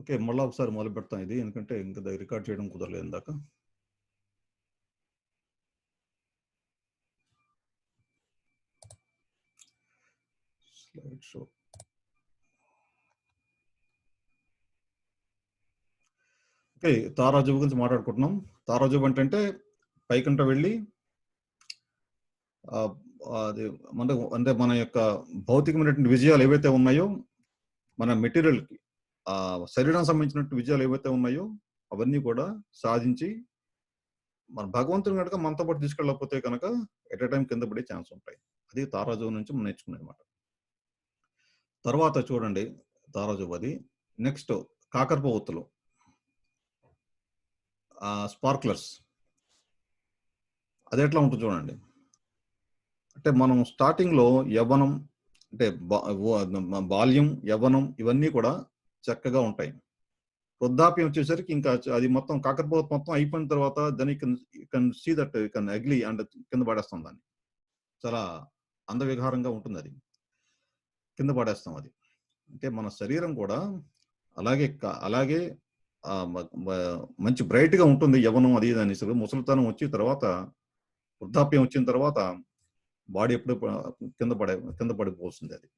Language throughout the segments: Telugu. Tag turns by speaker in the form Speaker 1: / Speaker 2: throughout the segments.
Speaker 1: ఓకే. మళ్ళా ఒకసారి మొదలుపెడతాం ఇది. ఎందుకంటే ఇంక రికార్డ్ చేయడం కుదరలేదు ఇందాక. Slide show. ఓకే. తారాజువ్వు గురించి మాట్లాడుకుంటున్నాం. తారాజువ్వు అంటే పైకంట వెళ్ళి అది అంటే మన యొక్క భౌతికమైనటువంటి విజయాలు ఏవైతే ఉన్నాయో, మన మెటీరియల్‌కి శరీరానికి సంబంధించినటువంటి విజయాలు ఏవైతే ఉన్నాయో అవన్నీ కూడా సాధించి మన భగవంతుని గనక మనతో పాటు తీసుకెళ్ళకపోతే కనుక ఎట్ ఎ టైమ్ కింద పడే ఛాన్స్ ఉంటాయి. అది తారాజువ్వు నుంచి మనం నేర్చుకునేదన్నమాట. తర్వాత చూడండి తారాజువ్వు అది. నెక్స్ట్ కాకరపువ్వొత్తులు. స్పార్క్లర్స్. అది ఎట్లా ఉంటుంది చూడండి. అంటే మనం స్టార్టింగ్‌లో యవ్వనం అంటే బాల్యం, యవ్వనం ఇవన్నీ కూడా చక్కగా ఉంటాయి. వృద్ధాప్యం వచ్చేసరికి ఇంకా అది మొత్తం కాకరపువ్వొత్తు మొత్తం అయిపోయిన తర్వాత then you can see that you can ugly and కింద పడేస్తాం దాన్ని. చాలా అందవిహారంగా ఉంటుందది. కింద పడేస్తాం అది. అంటే మన శరీరం కూడా అలాగే మంచి బ్రైట్‌గా ఉంటుంది యవ్వనం అది ఇది అనేసి. ముసలితనం వచ్చిన తర్వాత వృద్ధాప్యం వచ్చిన తర్వాత బాడీ ఎప్పుడు కింద పడిపోతుంది అది.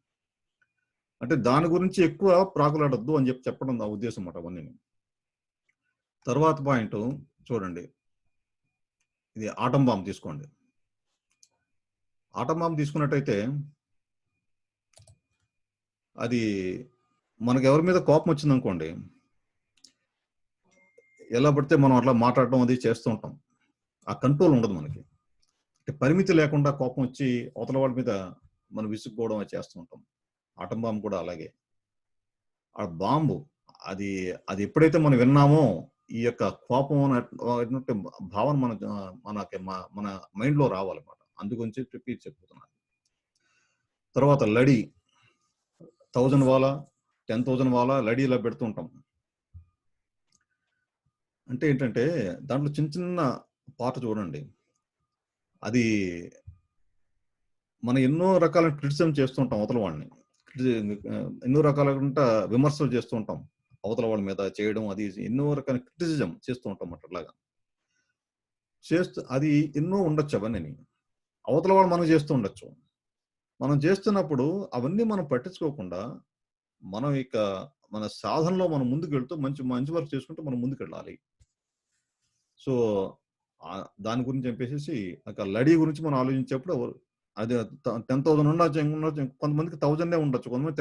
Speaker 1: అంటే దాని గురించి ఎక్కువ ప్రాకులాడొద్దు అని చెప్పడం నా ఉద్దేశం అన్నమాట అవన్నీని. తర్వాత పాయింట్ చూడండి. ఇది ఆటం బాంబ్ తీసుకోండి. ఆటం బాంబ్ తీసుకున్నట్టయితే అది మనకు ఎవరి మీద కోపం వచ్చిందనుకోండి, ఎలా పడితే మనం అట్లా మాట్లాడడం అది చేస్తూ ఉంటాం. ఆ కంట్రోల్ ఉండదు మనకి. పరిమితి లేకుండా కోపం వచ్చి అవతల వాళ్ళ మీద మనం విసుక్కోవడం అది చేస్తూ ఉంటాం. ఆటం బాంబు కూడా అలాగే. ఆ బాంబు అది ఎప్పుడైతే మనం విన్నామో ఈ యొక్క కోపం అన్నట్టు భావన మన మైండ్లో రావాలన్నమాట. అందుగురించి రిపీట్ చెప్పుతున్నాను. తర్వాత లడి 1000 వాలా 10,000 వాలా లడి ఇలా పెడుతూ ఉంటాం. అంటే ఏంటంటే దాంట్లో చిన్న చిన్న పాట చూడండి. అది మనం ఎన్నో రకాల క్రిటిసిజం చేస్తుంటాం అవతల వాళ్ళని. ఎన్నో రకాలుగా విమర్శలు చేస్తూ ఉంటాం అవతల వాళ్ళ మీద చేయడం అది ఎన్నో రకాల క్రిటిసిజం చేస్తూ ఉంటాం అట్లాగా అది ఎన్నో ఉండొచ్చు. అవన్నీ అవతల వాళ్ళు మనం చేస్తూ ఉండొచ్చు. మనం చేస్తున్నప్పుడు అవన్నీ మనం పట్టించుకోకుండా మనం మన సాధనలో మనం ముందుకు వెళ్తూ మంచి వర్క్ చేసుకుంటూ మనం ముందుకు వెళ్ళాలి. సో దాని గురించి చెప్పేసి లడీ గురించి మనం ఆలోచించేప్పుడు అది 10,000 ఉండొచ్చు, కొంతమందికి 1000 ఉండొచ్చు, కొంతమంది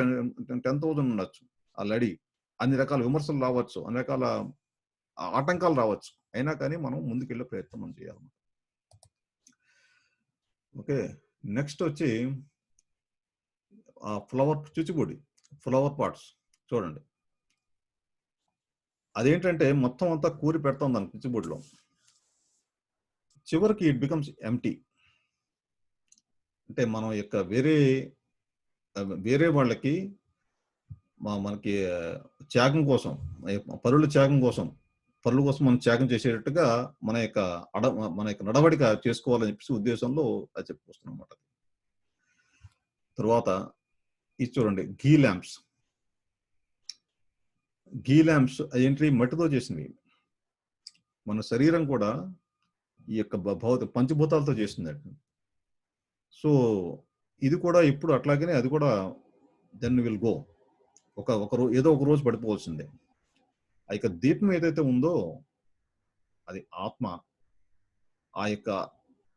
Speaker 1: 10,000 ఉండొచ్చు. ఆ లడి అన్ని రకాల విమర్శలు రావచ్చు, అన్ని రకాల ఆటంకాలు రావచ్చు. అయినా కానీ మనం ముందుకెళ్ళే ప్రయత్నం మనం చేయాలి. ఓకే. నెక్స్ట్ వచ్చి ఫ్లవర్ చిచ్చుబుడి, ఫ్లవర్ పాట్స్ చూడండి. అదేంటంటే మొత్తం అంతా కూరి పెడతాం దాని చిచ్చుబుడిలో. చివరికి ఇట్ బికమ్స్ ఎంప్టీ. అంటే మనం వేరే వాళ్ళకి మనకి త్యాగం కోసం, పరుల కోసం మనం త్యాగం చేసేటట్టుగా మన యొక్క నడవడిక చేసుకోవాలని చెప్పేసి ఉద్దేశంలో అది చెప్పుకొస్తున్నాం అన్నమాట. తర్వాత ఇది చూడండి ఘీ ల్యాంప్స్ ఏంటి మట్టితో చేసినవి. మన శరీరం కూడా ఈ యొక్క పంచభూతాలతో చేసిందండి. సో ఇది కూడా ఇప్పుడు అట్లాగనే అది కూడా దెన్ విల్ గో. ఏదో ఒక రోజు పడిపోవాల్సిందే. ఆ యొక్క దీపం ఏదైతే ఉందో అది ఆత్మ. ఆ యొక్క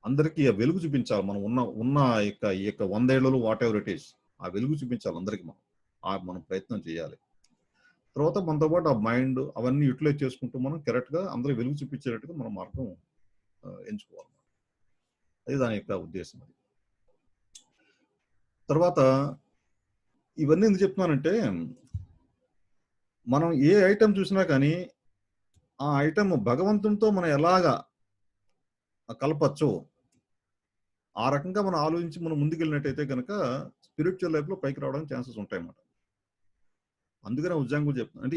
Speaker 1: అందరికీ ఆ వెలుగు చూపించాలి. మనం ఉన్న ఈ యొక్క 100 ఏళ్లలో వాట్ ఎవర్ ఇట్ ఈస్ ఆ వెలుగు చూపించాలి అందరికి. మనం ప్రయత్నం చేయాలి. తర్వాత మనతో పాటు ఆ మైండ్ అవన్నీ యూటిలైజ్ చేసుకుంటూ మనం కరెక్ట్ గా అందరికి వెలుగు చూపించేటట్టుగా మనం మార్గం ఎంచుకోవాలి. అది దాని యొక్క ఉద్దేశం. అది తర్వాత ఇవన్నీ ఎందుకు చెప్తున్నానంటే మనం ఏ ఐటెం చూసినా కానీ ఆ ఐటెం భగవంతునితో మనం ఎలాగా కలపచ్చు ఆ రకంగా మనం ఆలోచించి మనం ముందుకెళ్ళినట్టయితే కనుక స్పిరిచువల్ లైఫ్ లో పైకి రావడానికి ఛాన్సెస్ ఉంటాయన్నమాట. అందుకనే ఉజ్జాంగ్ కూడా చెప్తున్నాను. అంటే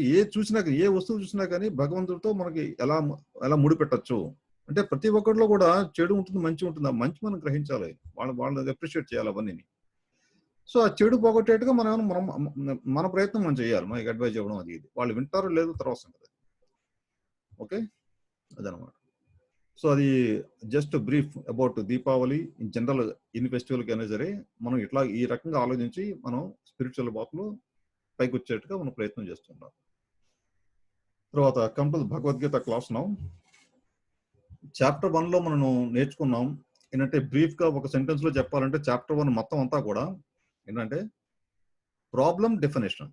Speaker 1: ఏ వస్తువు చూసినా కానీ భగవంతుడితో మనకి ఎలా ముడిపెట్టచ్చు. అంటే ప్రతి ఒక్కరిలో కూడా చెడు ఉంటుంది, మంచి ఉంటుంది. ఆ మంచి మనం గ్రహించాలి, వాళ్ళు అప్రిషియేట్ చేయాలి అవన్నీ. సో ఆ చెడు పోగొట్టేట్టుగా మనం మన ప్రయత్నం మనం చేయాలి. మనకి అడ్వైజ్ ఇవ్వడం అది ఇది. వాళ్ళు వింటారో లేదో తర్వాత సంగతి. ఓకే, అదనమాట. సో అది just brief about Deepavali in general. ఎన్ని ఫెస్టివల్కి అయినా సరే మనం ఇట్లా ఈ రకంగా ఆలోచించి మనం స్పిరిచువల్ బాత్లో పైకి వచ్చేట్టుగా మనం ప్రయత్నం చేస్తుంటాం. తర్వాత come to Bhagavad Gita class now. Chapter 1లో మనం నేర్చుకున్నాం ఏంటంటే, బ్రీఫ్గా ఒక సెంటెన్స్లో చెప్పాలంటే చాప్టర్ 1 మొత్తం అంతా కూడా ఏంటంటే ప్రాబ్లం డెఫినేషన్.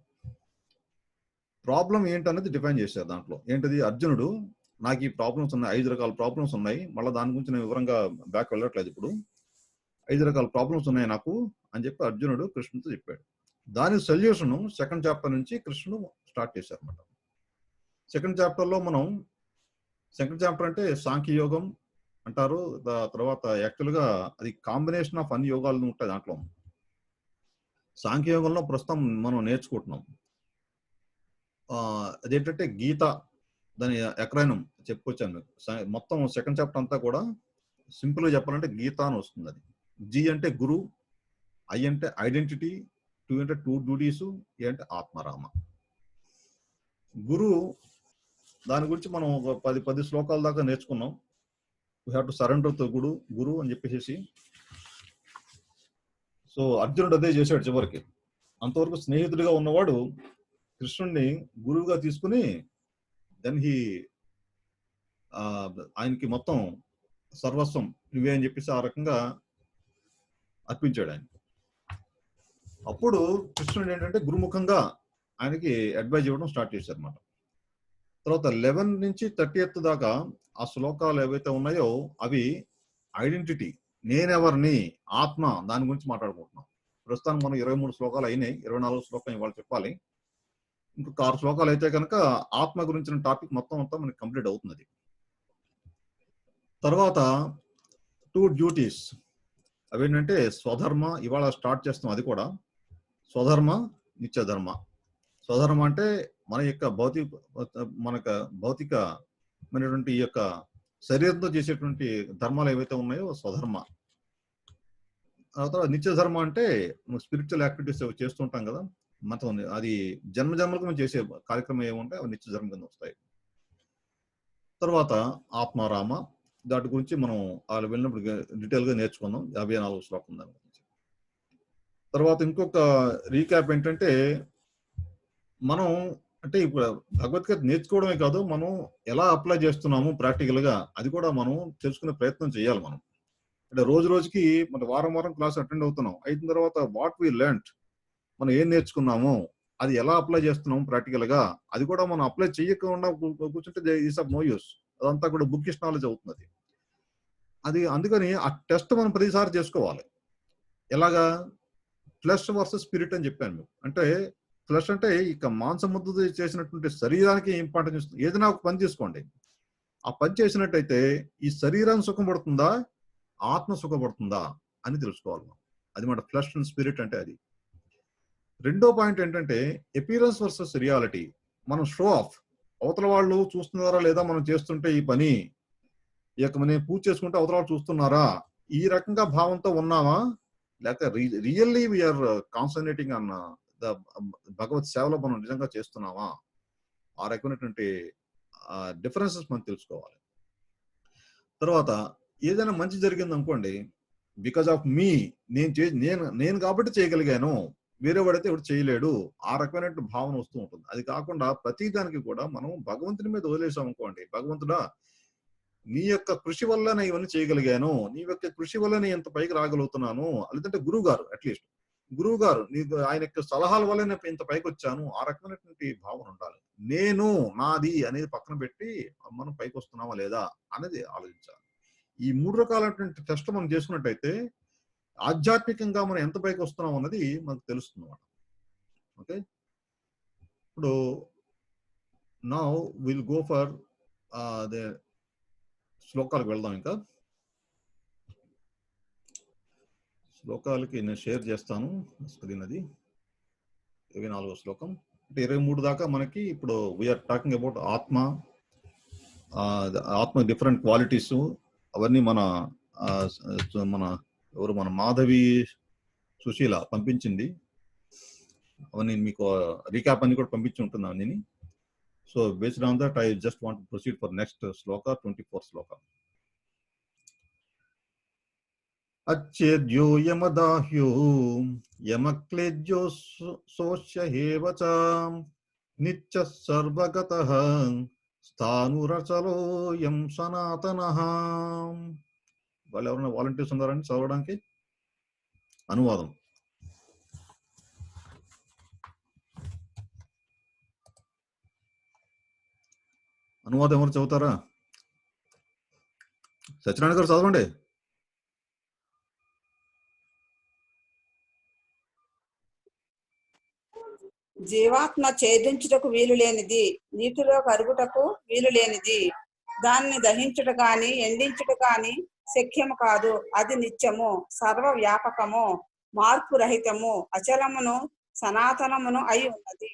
Speaker 1: ప్రాబ్లం ఏంటనేది డిఫైన్ చేశారు. దాంట్లో ఏంటిది, అర్జునుడు నాకు ఈ ప్రాబ్లమ్స్ ఉన్నాయి, 5 రకాల ప్రాబ్లమ్స్ ఉన్నాయి, మళ్ళీ దాని గురించి నేను వివరంగా బ్యాక్ వెళ్ళట్లేదు ఇప్పుడు. 5 రకాల ప్రాబ్లమ్స్ ఉన్నాయి నాకు అని చెప్పి అర్జునుడు కృష్ణుడితో చెప్పాడు. దాని సొల్యూషన్ సెకండ్ చాప్టర్ నుంచి కృష్ణుడు స్టార్ట్ చేశారు అనమాట. సెకండ్ చాప్టర్లో మనం, సెకండ్ చాప్టర్ అంటే సాంఖ్యయోగం అంటారు. తర్వాత యాక్చువల్గా అది కాంబినేషన్ ఆఫ్ అన్ని యోగాలు ఉంటాయి దాంట్లో. సాంఖ్యయోగంలో ప్రస్తుతం మనం నేర్చుకుంటున్నాం అదేంటంటే గీత, దాని ఎక్రైనం చెప్పుకొచ్చాను మీకు. మొత్తం సెకండ్ చాప్టర్ అంతా కూడా సింపుల్గా చెప్పాలంటే గీత అని వస్తుంది. అది జి అంటే గురు, ఐ అంటే ఐడెంటిటీ, టూ అంటే టూ డ్యూటీస్, ఏ అంటే ఆత్మరామ. గురు దాని గురించి మనం ఒక 10 శ్లోకాల దాకా నేర్చుకున్నాం. We have to surrender to guru అని చెప్పేసి. సో అర్జునుడు అదే చేశాడు చివరికి. అంతవరకు స్నేహితుడిగా ఉన్నవాడు కృష్ణుడిని గురువుగా తీసుకుని దెన్ ఆయనకి మొత్తం సర్వస్వం నువ్వే అని చెప్పేసి ఆ రకంగా అర్పించాడు ఆయన. అప్పుడు కృష్ణుడు ఏంటంటే గురుముఖంగా ఆయనకి అడ్వైజ్ ఇవ్వడం స్టార్ట్ చేశారు అనమాట. తర్వాత 11 నుంచి 30th దాకా ఆ శ్లోకాలు ఏవైతే ఉన్నాయో అవి ఐడెంటిటీ, నేనెవరిని, ఆత్మ, దాని గురించి మాట్లాడుకుంటున్నాం. ప్రస్తుతం మనం 23 శ్లోకాలు అయినాయి, 24 శ్లోకం ఇవాళ చెప్పాలి. ఇంకొక 6 శ్లోకాలు అయితే కనుక ఆత్మ గురించిన టాపిక్ మొత్తం అంతా మనకి కంప్లీట్ అవుతుంది. తర్వాత 2 డ్యూటీస్ అవేంటంటే స్వధర్మ, ఇవాళ స్టార్ట్ చేస్తాం అది కూడా. స్వధర్మ, నిత్యధర్మ. స్వధర్మ అంటే మన యొక్క భౌతికమైనటువంటి ఈ యొక్క శరీరంతో చేసేటువంటి ధర్మాలు ఏవైతే ఉన్నాయో స్వధర్మ. తర్వాత నిత్య ధర్మ అంటే స్పిరిచువల్ యాక్టివిటీస్ చేస్తుంటాం కదా, మొత్తం అది జన్మజన్మలకు మనం చేసే కార్యక్రమం ఏముంటాయి అవి నిత్య ధర్మం కింద వస్తాయి. తర్వాత ఆత్మారామ, దాటి గురించి మనం వాళ్ళు వెళ్ళినప్పుడు డీటెయిల్ గా నేర్చుకుందాం. 54 శ్లోకం దాని గురించి. తర్వాత ఇంకొక రీక్యాప్ ఏంటంటే, మనం అంటే ఇప్పుడు భగవద్గీత నేర్చుకోవడమే కాదు, మనం ఎలా అప్లై చేస్తున్నాము ప్రాక్టికల్ గా అది కూడా మనం తెలుసుకునే ప్రయత్నం చేయాలి. మనం అంటే రోజు రోజుకి మన వారం క్లాస్ అటెండ్ అవుతున్నాం, అయిన తర్వాత వాట్ వి లెర్న్డ్, మనం ఏం నేర్చుకున్నాము, అది ఎలా అప్లై చేస్తున్నాము ప్రాక్టికల్ గా, అది కూడా మనం అప్లై చేయకుండా కూర్చుంటే ఈస్ ఆఫ్ నో యూస్. అదంతా కూడా బుక్కిష్ నాలెడ్జ్ అవుతుంది అది. అందుకని ఆ టెస్ట్ మనం ప్రతిసారి చేసుకోవాలి. ఎలాగా, ఫ్లెష్ వర్సెస్ స్పిరిట్ అని చెప్పాను మీకు. అంటే ఫ్లెష్ అంటే ఇక మాంసముద్ద చేసినటువంటి శరీరానికి ఇంపార్టెన్స్ ఇస్తుంది. ఏదైనా ఒక పని చేసుకోండి, ఆ పని చేసినట్టయితే ఈ శరీరం సుఖపడుతుందా, ఆత్మ సుఖపడుతుందా అని తెలుసుకోవాలి. అది మన ఫ్లెష్ అండ్ స్పిరిట్ అంటే అది. రెండో పాయింట్ ఏంటంటే ఎపిరెన్స్ వర్సెస్ రియాలిటీ. మనం షో ఆఫ్, అవతల వాళ్ళు చూస్తున్నారా లేదా మనం చేస్తుంటే ఈ పని, ఇక నేను పూజ చేసుకుంటే అవతల వాళ్ళు చూస్తున్నారా, ఈ రకంగా భావంతో ఉన్నామా, లేక రియల్లీ వీఆర్ కాన్సన్ట్రేటింగ్ అన్న భగవత్ సేవలో మనం నిజంగా చేస్తున్నామా, ఆ రకమైనటువంటి డిఫరెన్సెస్ మనం తెలుసుకోవాలి. తర్వాత ఏదైనా మంచి జరిగింది అనుకోండి, బికాజ్ ఆఫ్ మీ, నేను కాబట్టి చేయగలిగాను, వేరే వాడైతే ఎవరు చేయలేడు, ఆ రకమైన భావన వస్తూ ఉంటుంది. అది కాకుండా ప్రతి దానికి కూడా మనం భగవంతుని మీద వదిలేసాం అనుకోండి, భగవంతుడా నీ యొక్క కృషి వల్ల నేను ఇవన్నీ చేయగలిగాను, నీ యొక్క కృషి వల్ల నేను ఇంత పైకి రాగలుగుతున్నాను, లేదంటే గురువు గారు అట్లీస్ట్ గురువు గారు నీకు ఆయన యొక్క సలహాల వల్ల నేను ఇంత పైకి వచ్చాను, ఆ రకమైనటువంటి భావన ఉండాలి. నేను నాది అనేది పక్కన పెట్టి మనం పైకి వస్తున్నామా లేదా అనేది ఆలోచించాలి. ఈ 3 రకాలైనటువంటి టెస్ట్ మనం చేసుకున్నట్టయితే ఆధ్యాత్మికంగా మనం ఎంత పైకి వస్తున్నాం అన్నది మనకు తెలుస్తుంది అన్నమాట. ఓకే, ఇప్పుడు now will go for the శ్లోకాలకు వెళ్దాం. ఇంకా శ్లోకాలకి నేను షేర్ చేస్తాను స్క్రీన్. అది 24వ శ్లోకం అంటే 23 దాకా మనకి ఇప్పుడు వీఆర్ టాకింగ్ అబౌట్ ఆత్మ డిఫరెంట్ క్వాలిటీస్. అవన్నీ మన ఎవరు మన మాధవి సుశీల పంపించింది. అవన్నీ మీకు రీక్యాప్ అన్ని కూడా పంపించి ఉంటుంది అవన్నీ. So based on that I just want to proceed for next Shloka, 24th శ్లోక. అచ్చేద్యో యమదాహ్యో యమక్లేద్యో సోష్య హేవచ నిత్య సర్వగతః స్థానురచలోయం సనాతనః. వాళ్ళు ఎవరైనా వాలంటీర్స్ ఉన్నారండి చదవడానికి? అనువాదం. అనువాదం ఎవరు చదువుతారా? సత్యనారాయణ గారు చదవండి.
Speaker 2: జీవాత్మ ఛేదించుటకు వీలు లేనిది, నీటిలో కరుగుటకు వీలు లేనిది, దాన్ని దహించుట గాని ఎండించుట గాని శక్యము కాదు. అది నిత్యము, సర్వవ్యాపకము, మార్పు రహితము, అచలమును సనాతనమును అయి ఉన్నది.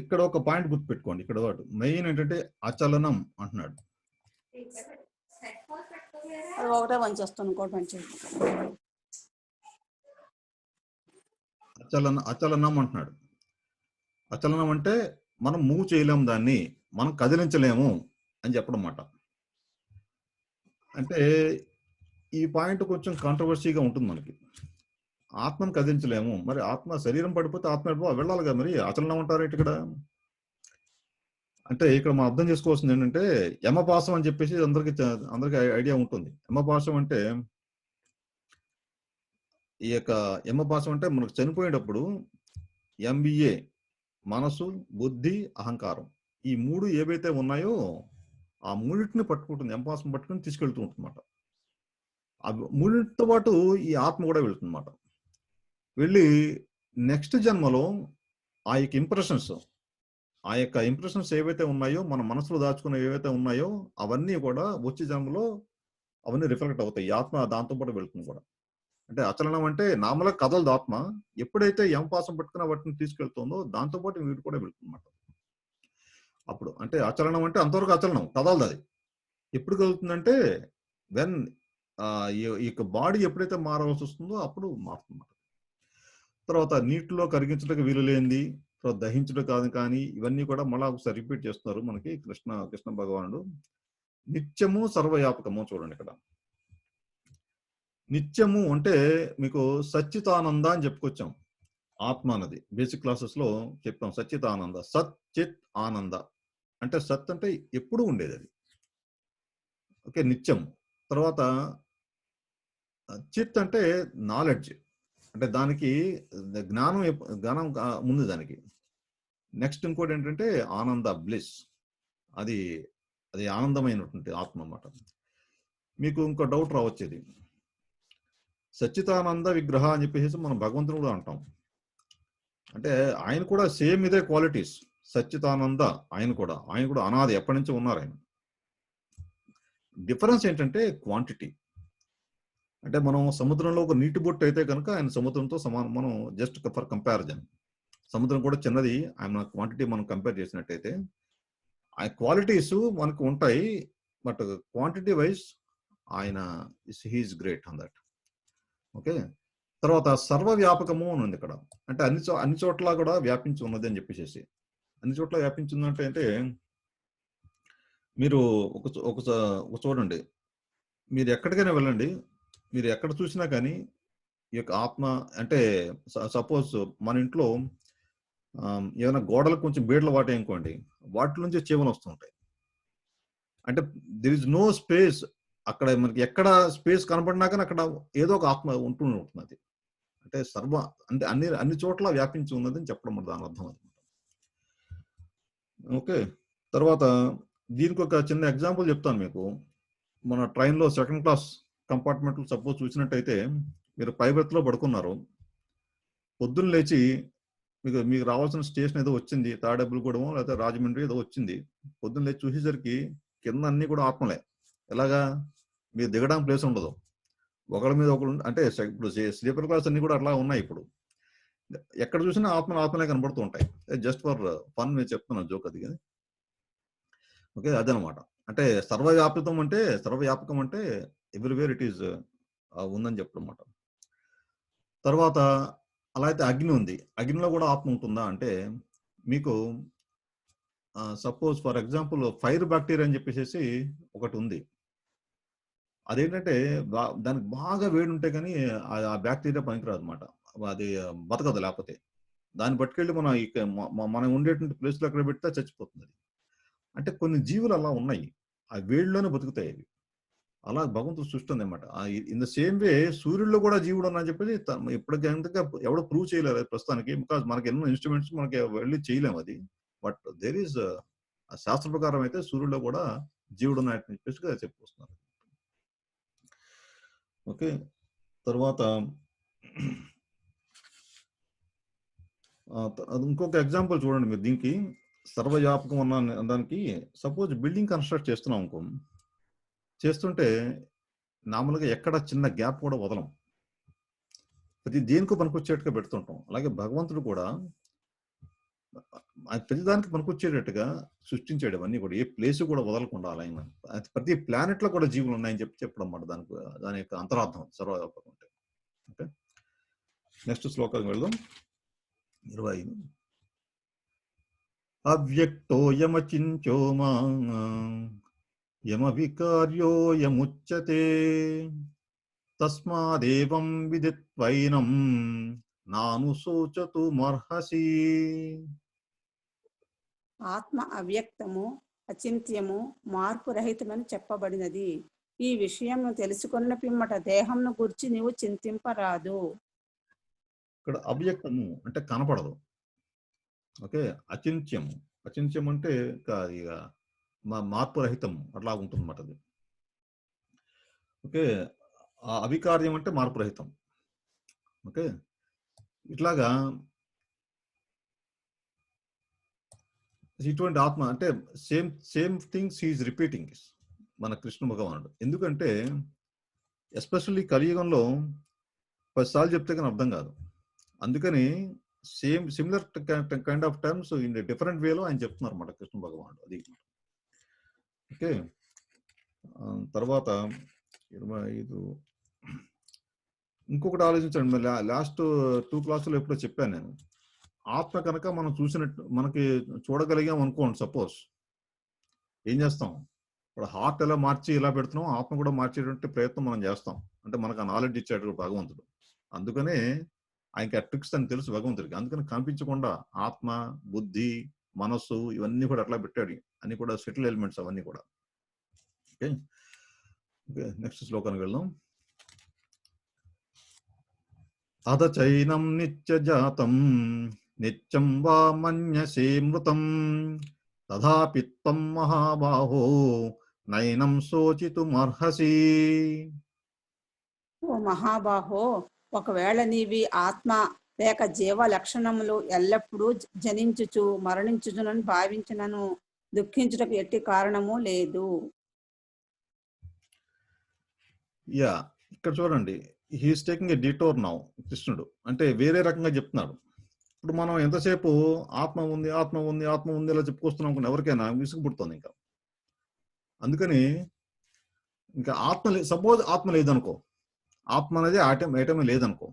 Speaker 1: ఇక్కడ ఒక పాయింట్ గుర్తుపెట్టుకోండి. ఇక్కడ మెయిన్ ఏంటంటే అచలనం అంటున్నాడు.
Speaker 2: ఒకటే పనిచేస్తాను, ఇంకోటి పని
Speaker 1: అచలనం అంటున్నాడు. అచలనం అంటే మనం మూవ్ చేయలేము, దాన్ని మనం కదిలించలేము అని చెప్పడం మాట. అంటే ఈ పాయింట్ కొంచెం కాంట్రవర్సీగా ఉంటుంది మనకి. ఆత్మను కదిలించలేము, మరి ఆత్మ శరీరం పడిపోతే ఆత్మ వెళ్ళాలి కదా, మరి అచలనం అంటారు ఇక్కడ. అంటే ఇక్కడ మనం అర్థం చేసుకోవాల్సింది ఏంటంటే యమపాశం అని చెప్పేసి అందరికి ఐడియా ఉంటుంది. యమపాశం అంటే ఈ యొక్క యమపాశం అంటే మనకు చనిపోయేటప్పుడు ఎంబీఏ మనసు, బుద్ధి, అహంకారం, ఈ మూడు ఏవైతే ఉన్నాయో ఆ మూడింటిని పట్టుకుంటుంది, యమపాశం పట్టుకుని తీసుకెళ్తూ ఉంటుంది అన్నమాట. ఆ మూడింటితో పాటు ఈ ఆత్మ కూడా వెళ్తుంది అన్నమాట. వెళ్ళి నెక్స్ట్ జన్మలో ఆ యొక్క ఇంప్రెషన్స్ ఏవైతే ఉన్నాయో, మన మనసులో దాచుకున్న ఏవైతే ఉన్నాయో అవన్నీ కూడా వచ్చే జన్మలో అవన్నీ రిఫ్లెక్ట్ అవుతాయి. ఆత్మ దాంతో పాటు వెళ్తుంది కూడా. అంటే అచలనం అంటే నామల కదలదు ఆత్మ. ఎప్పుడైతే యమపాసం పట్టుకున్న వాటిని తీసుకెళ్తుందో దాంతో పాటు వీడు కూడా వెళ్తుందన్నమాట. అప్పుడు అంటే అచలనం అంటే అంతవరకు అచలనం, కదలదు. అది ఎప్పుడు కదులుతుందంటే వెన్ ఈ బాడీ ఎప్పుడైతే మారవలసి వస్తుందో అప్పుడు మారుతుంది. తర్వాత నీటిలో కరిగించడానికి వీలు లేనిది, తర్వాత దహించడం కాదు. కానీ ఇవన్నీ కూడా మళ్ళా ఒకసారి రిపీట్ చేస్తున్నారు మనకి కృష్ణ భగవానుడు. నిత్యము సర్వవ్యాపకము. చూడండి ఇక్కడ నిత్యము అంటే మీకు సచ్చితానంద అని చెప్పుకొచ్చాం. ఆత్మ అన్నది బేసిక్ క్లాసెస్ లో చెప్పాం. సచ్చితానంద, సత్ చిత్ ఆనంద అంటే సత్ అంటే ఎప్పుడు ఉండేది అది, ఓకే, నిత్యం. తర్వాత చిత్ అంటే నాలెడ్జ్, అంటే దానికి జ్ఞానం ముందు దానికి. నెక్స్ట్ ఇంకోటి ఏంటంటే ఆనంద, బ్లిస్, అది ఆనందమైనటువంటి ఆత్మ అన్నమాట. మీకు ఇంకో డౌట్ రావచ్చేది, సచ్చితానంద విగ్రహ అని చెప్పేసి మనం భగవంతుడు కూడా అంటాం. అంటే ఆయన కూడా సేమ్ ఇదే క్వాలిటీస్. సచ్చితానంద ఆయన కూడా అనాది, ఎప్పటి నుంచి ఉన్నారు ఆయన. డిఫరెన్స్ ఏంటంటే క్వాంటిటీ. అంటే మనం సముద్రంలో ఒక నీటి బొట్టు అయితే కనుక ఆయన సముద్రంతో సమానం. మనం జస్ట్ ఫర్ కంపారిజన్, సముద్రం కూడా చిన్నది, ఆయన క్వాంటిటీ మనం కంపేర్ చేసినట్టయితే ఆ క్వాలిటీస్ మనకు ఉంటాయి. బట్ క్వాంటిటీ వైజ్ ఆయన he's great on that. Okay. తర్వాత సర్వవ్యాపకము అని ఉంది ఇక్కడ. అంటే అన్ని చోట్ల కూడా వ్యాపించి ఉన్నది అని చెప్పేసి. అన్ని చోట్ల వ్యాపించిందంటే అంటే మీరు ఒక చూడండి, మీరు ఎక్కడికైనా వెళ్ళండి, మీరు ఎక్కడ చూసినా కానీ ఈ యొక్క ఆత్మ అంటే సపోజ్ మన ఇంట్లో ఏమైనా గోడలకు కొంచెం బీడలు వాటాయి అనుకోండి, వాటి నుంచి చీమలు వస్తుంటాయి. అంటే దిర్ ఇస్ నో స్పేస్. అక్కడ మనకి ఎక్కడ స్పేస్ కనపడినా కానీ అక్కడ ఏదో ఒక ఆత్మ ఉంటున్నది. అంటే అంటే అన్ని చోట్ల వ్యాపించి ఉన్నదని చెప్పడం దాని అర్థం అనమాట. ఓకే. తర్వాత దీనికి ఒక చిన్న ఎగ్జాంపుల్ చెప్తాను మీకు. మన ట్రైన్లో సెకండ్ క్లాస్ కంపార్ట్మెంట్లో సపోజ్ చూసినట్టయితే, మీరు పై బెర్త్లో పడుకున్నారు, పొద్దున్న లేచి మీకు రావాల్సిన స్టేషన్ ఏదో వచ్చింది, తాడేపల్లిగూడెమో లేకపోతే రాజమండ్రి ఏదో వచ్చింది. పొద్దున్న లేచి చూసేసరికి కింద అన్ని కూడా ఆత్మలే. ఎలాగా? మీరు దిగడానికి ప్లేస్ ఉండదు, ఒకళ్ళ మీద ఒకళ్ళు. అంటే ఇప్పుడు స్లీపర్ క్లాస్ అన్ని కూడా అట్లా ఉన్నాయి. ఇప్పుడు ఎక్కడ చూసినా ఆత్మలే కనబడుతూ ఉంటాయి. జస్ట్ ఫర్ ఫన్ మీరు చెప్తున్నాను, జోక్ అది. ఓకే, అదనమాట. అంటే సర్వవ్యాపకం అంటే ఎవ్రీవేర్ ఇట్ ఈస్ ఉందని చెప్పడం అన్నమాట. తర్వాత అలా అయితే అగ్ని ఉంది. అగ్నిలో కూడా ఆత్మ ఉంటుందా అంటే మీకు suppose for example fire bacteria అని చెప్పేసేసి ఒకటి ఉంది. అదేంటంటే దానికి బాగా వేడి ఉంటే కానీ ఆ బ్యాక్టీరియా పనికిరాదు అనమాట. అది బతకదు లేకపోతే. దాన్ని పట్టుకెళ్ళి మనం మనం ఉండేటువంటి ప్లేస్‌లో ఎక్కడ పెడితే చచ్చిపోతుంది అది. అంటే కొన్ని జీవులు అలా ఉన్నాయి. ఆ వేడిలోనే బతుకుతాయి అవి. అలా భగవంతుడు సృష్టి ఉందన్నమాట. ఇన్ ద సేమ్ వే సూర్యుడిలో కూడా జీవుడు ఉన్నాడని చెప్పేసి ఇప్పటికింతగా ఎవడో ప్రూవ్ చేయలేరు అది ప్రస్తుతానికి. బికాజ్ మనకి ఎన్నో ఇన్‌స్ట్రుమెంట్స్ మనకి వెళ్లి చేయలేము అది. బట్ దేర్ ఈస్ శాస్త్ర ప్రకారం అయితే సూర్యుడిలో కూడా జీవుడు ఉన్నాడని చెప్పేసి చెప్పుకొస్తున్నారు. ఓకే. తర్వాత అది ఇంకొక ఎగ్జాంపుల్ చూడండి మీరు దీనికి. సర్వవ్యాపకం అన్న దానికి సపోజ్ బిల్డింగ్ కన్‌స్ట్రక్ట్ చేస్తున్నాం అనుకో. చేస్తుంటే మామూలుగా ఎక్కడ చిన్న గ్యాప్ కూడా వదలం. ప్రతి దేనికో పనికొచ్చేట్టుగా పెడుతుంటాం. అలాగే భగవంతుడు కూడా ప్రతిదానికి పనికొచ్చేటట్టుగా సృష్టించాడు అవన్నీ కూడా. ఏ ప్లేస్ కూడా వదలకుండా అలా ఆయన. ప్రతి ప్లానెట్‌లో కూడా జీవులు ఉన్నాయని చెప్పడం మాట దాని యొక్క అంతరార్థం సర్వవ్యాపకం అంటే. ఓకే. నెక్స్ట్ శ్లోకానికి వెళ్దాం. 25 అవ్యక్తోయమచించోమా యమవికార్యోయముచ్యతే తస్మాదేవం విదిత్వైనం నానుశోచతు మర్హసి.
Speaker 2: ఆత్మ అవ్యక్తము, అచింత్యము, మార్పు రహితమని చెప్పబడినది. ఈ విషయము తెలుసుకున్న పిమ్మట దేహంను గురించి నీవు చింతింపరాదు.
Speaker 1: ఇక్కడ అవ్యక్తము అంటే కనపడదు. ఓకే. అచింత్యము. అచింత్యం అంటే ఇక మార్పు రహితం అట్లా ఉంటుందన్నమాట అది. ఓకే. అవికార్యం అంటే మార్పు రహితం. ఓకే. ఇట్లాగా ఇటువంటి ఆత్మ అంటే same things he is repeating మన కృష్ణ భగవానుడు. ఎందుకంటే ఎస్పెషల్లీ కలియుగంలో 10 సార్లు చెప్తే కానీ అర్థం కాదు. అందుకని similar kind of terms in different వేలో ఆయన చెప్తున్నారు అన్నమాట కృష్ణ భగవానుడు. అది. ఓకే. తర్వాత 25 ఇంకొకటి ఆలోచించండి. లాస్ట్ 2 క్లాసులో ఎప్పుడో చెప్పాను నేను. ఆత్మ కనుక మనం చూసినట్టు మనకి చూడగలిగాం అనుకోండి సపోజ్. ఏం చేస్తాం? ఇప్పుడు హార్ట్ ఎలా మార్చి ఇలా పెడుతున్నాం, ఆత్మ కూడా మార్చేటువంటి ప్రయత్నం మనం చేస్తాం. అంటే మనకు ఆ నాలెడ్జ్ ఇచ్చాడు భగవంతుడు. అందుకనే ఆయనకి ఆ ట్రిక్స్ అని తెలుసు భగవంతుడికి. అందుకని కనిపించకుండా ఆత్మ, బుద్ధి, మనస్సు ఇవన్నీ కూడా అట్లా పెట్టాడు. అన్ని కూడా సెటిల్ ఎలిమెంట్స్ అవన్నీ కూడా. ఓకే. నెక్స్ట్ శ్లోకానికి వెళ్దాం. అథ చైనం నిత్యజాతం నిత్యం వా మన్యసే మృతం తథాపి త్వం మహాబాహో నైనం శోచితుమర్హసి.
Speaker 2: ఓ మహాబాహో, ఒకవేళ నీవి ఆత్మ లేక జీవ లక్షణములు ఎల్లప్పుడూ జనించుచు మరణించుచునని భావించినను దుఃఖించుటకు ఎట్టి కారణము లేదు.
Speaker 1: యా, ఇక్కడ చూడండి. He's taking a detour now. కృష్ణుడు అంటే వేరే రకంగా చెప్తున్నాడు. ఇప్పుడు మనం ఎంతసేపు ఆత్మ ఉంది ఆత్మ ఉంది ఆత్మ ఉంది ఇలా చెప్పుకొస్తున్నాం అనుకున్న ఎవరికైనా విసుగు పుడుతుంది ఇంకా. అందుకని ఇంకా సపోజ్ ఆత్మ లేదనుకో, ఆత్మ అనేది ఐటమే లేదనుకో,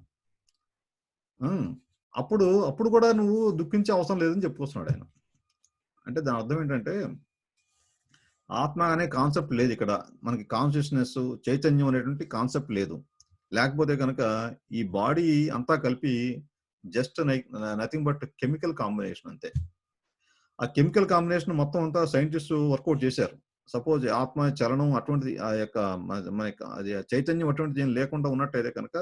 Speaker 1: అప్పుడు కూడా నువ్వు దుఃఖించే అవసరం లేదని చెప్పుకొస్తున్నాడు ఆయన. అంటే దాని అర్థం ఏంటంటే ఆత్మ అనే కాన్సెప్ట్ లేదు ఇక్కడ. మనకి కాన్షియస్నెస్, చైతన్యం అనేటువంటి కాన్సెప్ట్ లేదు. లేకపోతే కనుక ఈ బాడీ అంతా కలిపి just nothing but chemical combination అంతే. ఆ కెమికల్ కాంబినేషన్ మొత్తం అంతా సైంటిస్ట్ వర్కౌట్ చేశారు. సపోజ్ ఆత్మ చలనం అటువంటిది ఆ యొక్క అది చైతన్యం అటువంటిది ఏం లేకుండా ఉన్నట్టయితే కనుక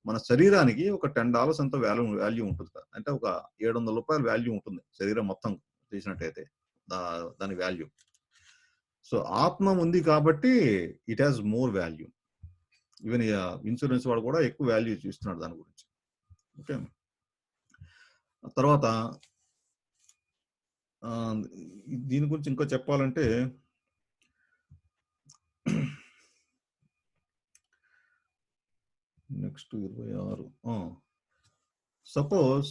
Speaker 1: మన శరీరానికి ఒక $10 ఎంతో వాల్యూ ఉంటుంది. అంటే ఒక $700 వాల్యూ ఉంటుంది శరీరం మొత్తం తీసినట్టయితే దాని వాల్యూ. సో ఆత్మ ఉంది కాబట్టి it has more value. Even insurance వాడు కూడా ఎక్కువ వాల్యూ ఇస్తున్నాడు దాని గురించి. ఓకే. తర్వాత దీని గురించి ఇంకా చెప్పాలంటే నెక్స్ట్ 26 సపోజ్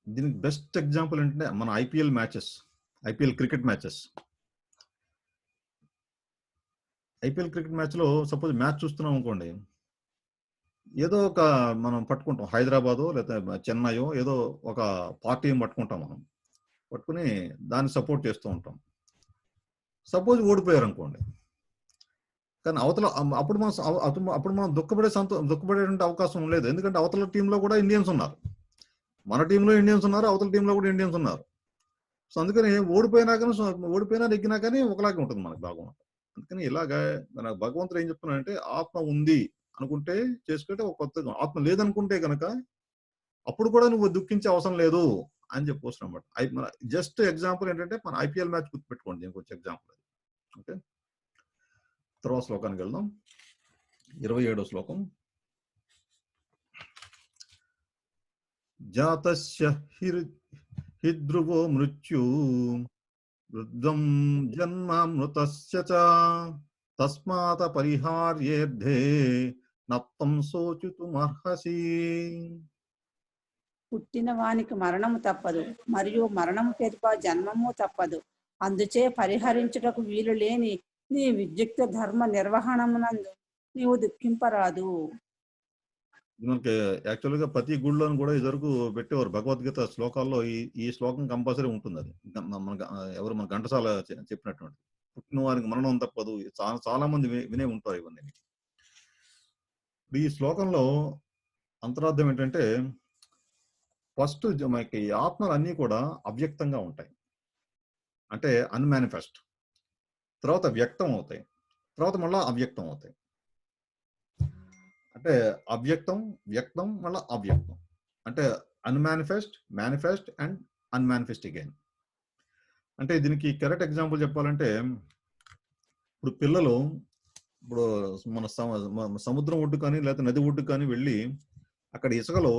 Speaker 1: దీనికి బెస్ట్ ఎగ్జాంపుల్ ఏంటంటే మన IPL cricket matches. IPL cricket match లో సపోజ్ మ్యాచ్ చూస్తున్నాం అనుకోండి, ఏదో ఒక మనం పట్టుకుంటాం, హైదరాబాదో లేదా చెన్నైయో ఏదో ఒక పార్టీని పట్టుకుంటాం మనం, పట్టుకుని దాన్ని సపోర్ట్ చేస్తూ ఉంటాం. సపోజ్ ఓడిపోయారు అనుకోండి, కానీ అవతల అప్పుడు మనం అప్పుడు మనం దుఃఖపడేటువంటి అవకాశం లేదు. ఎందుకంటే అవతల టీంలో కూడా ఇండియన్స్ ఉన్నారు, మన టీంలో ఇండియన్స్ ఉన్నారు, అవతల టీంలో కూడా ఇండియన్స్ ఉన్నారు. సో అందుకని ఓడిపోయినా నెగ్గినా కానీ ఒకలాగే ఉంటుంది మనకు భాగం. అందుకని ఇలాగా మన భగవంతుడు ఏం చెప్తున్నాడంటే, ఆత్మ ఉంది అనుకుంటే చేసుకుంటే ఒక కొత్త, ఆత్మ లేదనుకుంటే కనుక అప్పుడు కూడా నువ్వు దుఃఖించే అవసరం లేదు అని చెప్పొచ్చు అనమాట. జస్ట్ ఎగ్జాంపుల్ ఏంటంటే మన ఐపీఎల్ మ్యాచ్ గుర్తుపెట్టుకోండి, దీనికి వచ్చే ఎగ్జాంపుల్. ఓకే, తర్వాత శ్లోకానికి వెళ్దాం. 27వ శ్లోకం. జాతస్య హిద్రువో మృత్యు వృద్ధం జన్మ మృతస్య చ తస్మాత పరిహార్యేర్థే నత్తం శోచితుమర్హసి.
Speaker 2: పుట్టిన వానికి మరణము తప్పదు, మరియు మరణము పేరుప జన్మము తప్పదు. అందుచే పరిహరించుటకు వీలు లేని నీ విద్యుక్త ధర్మ నిర్వహణమునందు నీవు దుఃఖింపరాదు.
Speaker 1: మనకి యాక్చువల్గా ప్రతి గుడిలోని కూడా ఇదివరకు పెట్టేవారు భగవద్గీత శ్లోకాల్లో ఈ శ్లోకం కంపల్సరీ ఉంటుంది. అది ఎవరు మన ఘంటసాల చెప్పినటువంటి, పుట్టిన వారికి మరణం తప్పదు. చాలా మంది వినే ఉంటారు ఇవన్నీ. ఈ శ్లోకంలో అంతరార్థం ఏంటంటే, ఫస్ట్ మనకి ఆత్మలు అన్నీ కూడా అవ్యక్తంగా ఉంటాయి, అంటే అన్మానిఫెస్ట్. తర్వాత వ్యక్తం అవుతాయి, తర్వాత మళ్ళీ అవ్యక్తం అవుతాయి. అంటే అవ్యక్తం, వ్యక్తం, మళ్ళీ అవ్యక్తం. అంటే unmanifest, manifest and unmanifest again. అంటే దీనికి కరెక్ట్ ఎగ్జాంపుల్ చెప్పాలంటే, ఇప్పుడు పిల్లలు ఇప్పుడు మన సముద్రం ఒడ్డు కానీ లేకపోతే నది ఒడ్డు కానీ వెళ్ళి అక్కడ ఇసుకలో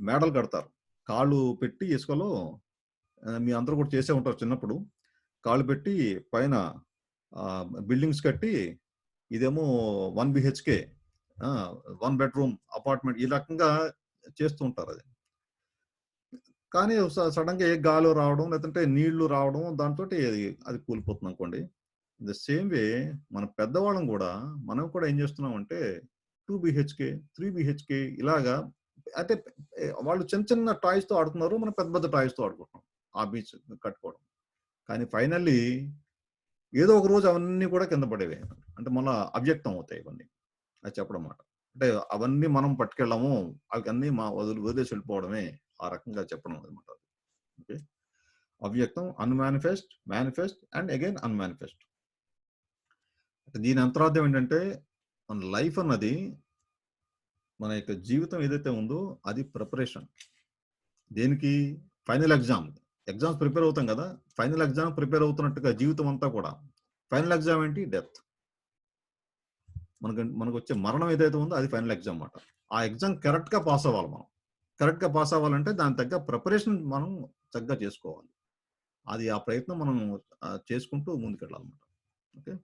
Speaker 1: మేడలు కడతారు. కాళ్ళు పెట్టి ఇసుకలో, మీ అందరూ కూడా చేసే ఉంటారు చిన్నప్పుడు, కాళ్ళు పెట్టి పైన బిల్డింగ్స్ కట్టి, ఇదేమో 1 BHK 1 బెడ్రూమ్ అపార్ట్మెంట్, ఈ రకంగా చేస్తూ ఉంటారు. అది కానీ సడన్ గా ఏ గాలి రావడం లేదంటే నీళ్లు రావడం దాంతో అది కూలిపోతుంది అనుకోండి. ద సేమ్ వే మన పెద్దవాళ్ళం కూడా, మనం కూడా ఏం చేస్తున్నాం అంటే 2 BHK 3 BHK ఇలాగా, అంటే వాళ్ళు చిన్న చిన్న టాయ్స్ తో ఆడుతున్నారు, మనం పెద్ద పెద్ద టాయ్స్ తో ఆడుకుంటున్నాం ఆ బీచ్ కట్టుకోవడం. కానీ ఫైనల్లీ ఏదో ఒక రోజు అవన్నీ కూడా కింద పడేవే, అంటే మళ్ళీ అవ్యక్తం అవుతాయి ఇవన్నీ. అది చెప్పడం మాట. అంటే అవన్నీ మనం పట్టుకెళ్ళాము, అవన్నీ మా వదిలేసి వెళ్ళిపోవడమే, ఆ రకంగా చెప్పడం అనమాట. ఓకే, అవ్యక్తం, unmanifest, manifest and again unmanifest. దీని అంతరార్థం ఏంటంటే, మన లైఫ్ అన్నది, మన యొక్క జీవితం ఏదైతే ఉందో అది ప్రిపరేషన్. దేనికి? ఫైనల్ ఎగ్జామ్స్ ప్రిపేర్ అవుతాం కదా, ఫైనల్ ఎగ్జామ్ ప్రిపేర్ అవుతున్నట్టుగా జీవితం అంతా కూడా ఫైనల్ ఎగ్జామ్ ఏంటి? డెత్. మనకు వచ్చే మరణం ఏదైతే ఉందో అది ఫైనల్ ఎగ్జామ్ అన్నమాట. ఆ ఎగ్జామ్ కరెక్ట్ గా పాస్ అవ్వాలి. మనం కరెక్ట్ గా పాస్ అవ్వాలంటే దాని తగ్గ ప్రిపరేషన్ మనం చక్కగా చేసుకోవాలి. అది ఆ ప్రయత్నం మనం చేసుకుంటూ ముందుకెళ్ళాలన్నమాట. ఓకే,